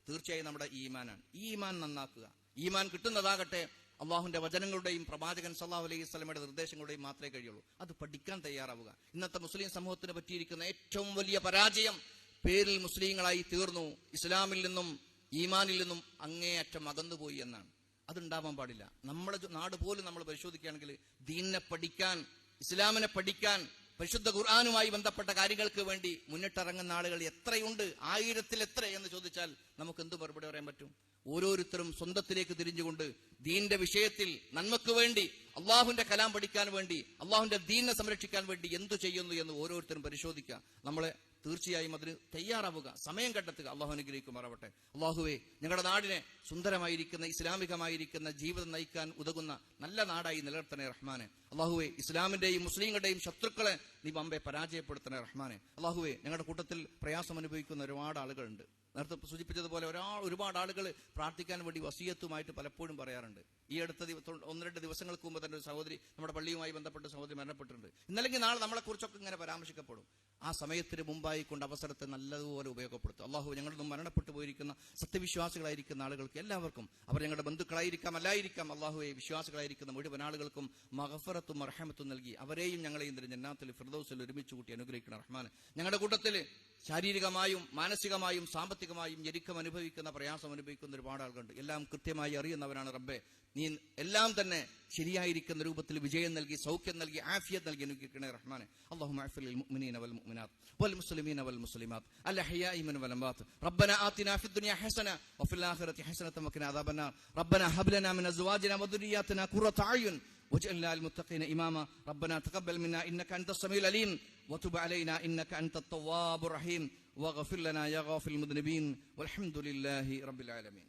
തീർച്ചയായും നമ്മുടെ ഈമാനാണ്. ഈ ഈമാൻ നന്നാക്കുക. ഈമാൻ കിട്ടുന്നതാകട്ടെ അള്ളാഹുവിന്റെ വചനങ്ങളുടെയും പ്രവാചകൻ സല്ലല്ലാഹു അലൈഹി വസല്ലമയുടെ നിർദ്ദേശങ്ങളുടെയും മാത്രമേ കഴിയുള്ളൂ. അത് പഠിക്കാൻ തയ്യാറാവുക. ഇന്നത്തെ മുസ്ലിം സമൂഹത്തിന് പറ്റിയിരിക്കുന്ന ഏറ്റവും വലിയ പരാജയം പേരിൽ മുസ്ലിങ്ങളായി തീർന്നു, ഇസ്ലാമിൽ നിന്നും ഈമാനിൽ നിന്നും അങ്ങേയറ്റം അകന്നുപോയി എന്നാണ്. അതുണ്ടാവാൻ പാടില്ല. നമ്മുടെ നാട് പോലും നമ്മൾ പരിശോധിക്കുകയാണെങ്കിൽ ദീനിനെ പഠിക്കാൻ, ഇസ്ലാമിനെ പഠിക്കാൻ പരിശുദ്ധ ഖുർആനുമായി ബന്ധപ്പെട്ട കാര്യങ്ങൾക്ക് വേണ്ടി മുന്നിട്ടിറങ്ങുന്ന ആളുകൾ എത്രയുണ്ട്, 1000-ൽ എത്ര എന്ന് ചോദിച്ചാൽ നമുക്ക് എന്ത് മറുപടി പറയാൻ പറ്റും? ഓരോരുത്തരും സ്വന്തത്തിലേക്ക് തിരിഞ്ഞുകൊണ്ട് ദീന്റെ വിഷയത്തിൽ നന്മക്ക് വേണ്ടി, അള്ളാഹുവിന്റെ കലാം പഠിക്കാൻ വേണ്ടി, അള്ളാഹുവിന്റെ ദീനിനെ സംരക്ഷിക്കാൻ വേണ്ടി എന്തു ചെയ്യുന്നു എന്ന് ഓരോരുത്തരും പരിശോധിക്കുക. നമ്മളെ തീർച്ചയായും അതിന് തയ്യാറാവുക, സമയം കണ്ടെത്തുക. അള്ളാഹു അനുഗ്രഹിക്കുമാറാവട്ടെ. അള്ളാഹുവേ, ഞങ്ങളുടെ നാടിനെ സുന്ദരമായിരിക്കുന്ന ഇസ്ലാമികമായിരിക്കുന്ന ജീവിതം നയിക്കാൻ ഉതകുന്ന നല്ല നാടായി നിലനിർത്തണേ റഹ്മാനെ. അള്ളാഹുവേ, ഇസ്ലാമിന്റെയും മുസ്ലിങ്ങളുടെയും ശത്രുക്കളെ നീ ബമ്പെ പരാജയപ്പെടുത്തണേ റഹ്മാനെ. അള്ളാഹുവേ, ഞങ്ങളുടെ കൂട്ടത്തിൽ പ്രയാസം അനുഭവിക്കുന്ന ഒരുപാട് ആളുകളുണ്ട്. നേരത്തെ സൂചിപ്പിച്ചതുപോലെ ഒരുപാട് ആളുകൾ പ്രാർത്ഥിക്കാൻ വേണ്ടി വസിയത്തുമായിട്ട് പലപ്പോഴും പറയാറുണ്ട്. ഈ അടുത്ത 1-2 ദിവസങ്ങൾക്ക് മുമ്പ് തന്നെ ഒരു സഹോദരി, നമ്മുടെ പള്ളിയുമായി ബന്ധപ്പെട്ട സഹോദരി മരണപ്പെട്ടിട്ടുണ്ട്. ഇന്നല്ലെങ്കിൽ നാളെ നമ്മളെക്കുറിച്ചൊക്കെ ഇങ്ങനെ പരാമർശിക്കപ്പെടും. ആ സമയത്തിന് മുമ്പായി കൊണ്ട് അവസരത്തെ നല്ലതുപോലെ ഉപയോഗപ്പെടുത്തും. അള്ളാഹു, ഞങ്ങളിൽ നിന്നും മരണപ്പെട്ടു പോയിരിക്കുന്ന സത്യവിശ്വാസികളായിരിക്കുന്ന ആളുകൾക്ക് എല്ലാവർക്കും, അവർ ഞങ്ങളുടെ ബന്ധുക്കളായിരിക്കാം അല്ലായിരിക്കാം, അള്ളാഹുവെ, വിശ്വാസികളായിരിക്കുന്ന മുഴുവൻ ആളുകൾക്കും മഗ്ഫിറത്തും മർഹമത്തും നൽകി അവരെയും ഞങ്ങളെയും ജന്നാത്തുൽ ഫിർദൗസിൽ ഒരുമിച്ച് കൂട്ടി അനുഗ്രഹിക്കണം റഹ്മാൻ. ഞങ്ങളുടെ കൂട്ടത്തിൽ ശാരീരികമായും മാനസികമായും സാമ്പത്തികമായും ഞെരുക്കം അനുഭവിക്കുന്ന, പ്രയാസം അനുഭവിക്കുന്ന ഒരുപാട് ആളുകളുണ്ട്. എല്ലാം കൃത്യമായി അറിയുന്നവനാണ് റബ്ബെ. നീ എല്ലാം തന്നെ ശരിയായിരിക്കുന്ന രൂപത്തിൽ വിജയം നൽകി, സൗഖ്യം നൽകി, ആഫിയത്ത് നൽകി അനുഗ്രഹിക്കണേ റഹ്മാനെ. അല്ലാഹുമ്മ അഗ്ഫിർ ലിൽ മുഅ്മിനീന വൽ മുഅ്മിനാത്ത് വൽ മുസ്ലിമീന വൽ മുസ്ലിമാത്ത് അൽ അഹ്യാഇ മിൻഹും വൽ അംവാത്ത്. റബ്ബനാ ആതിനാ ഫിദ് ദുനിയ ഹസന വഫിൽ ആഖിറതി ഹസനത വഖിനാ അദാബന്നാർ. റബ്ബനാ ഹബ് ലനാ മിൻ അസ്വാജിനാ വദുരിയാതിനാ ഖുറത അയുൻ واجعلنا للمتقين إماما. ربنا تقبل منا إنك أنت السميع العليم وتب علينا إنك أنت التواب الرحيم واغفر لنا يا غافر المذنبين والحمد لله رب العالمين.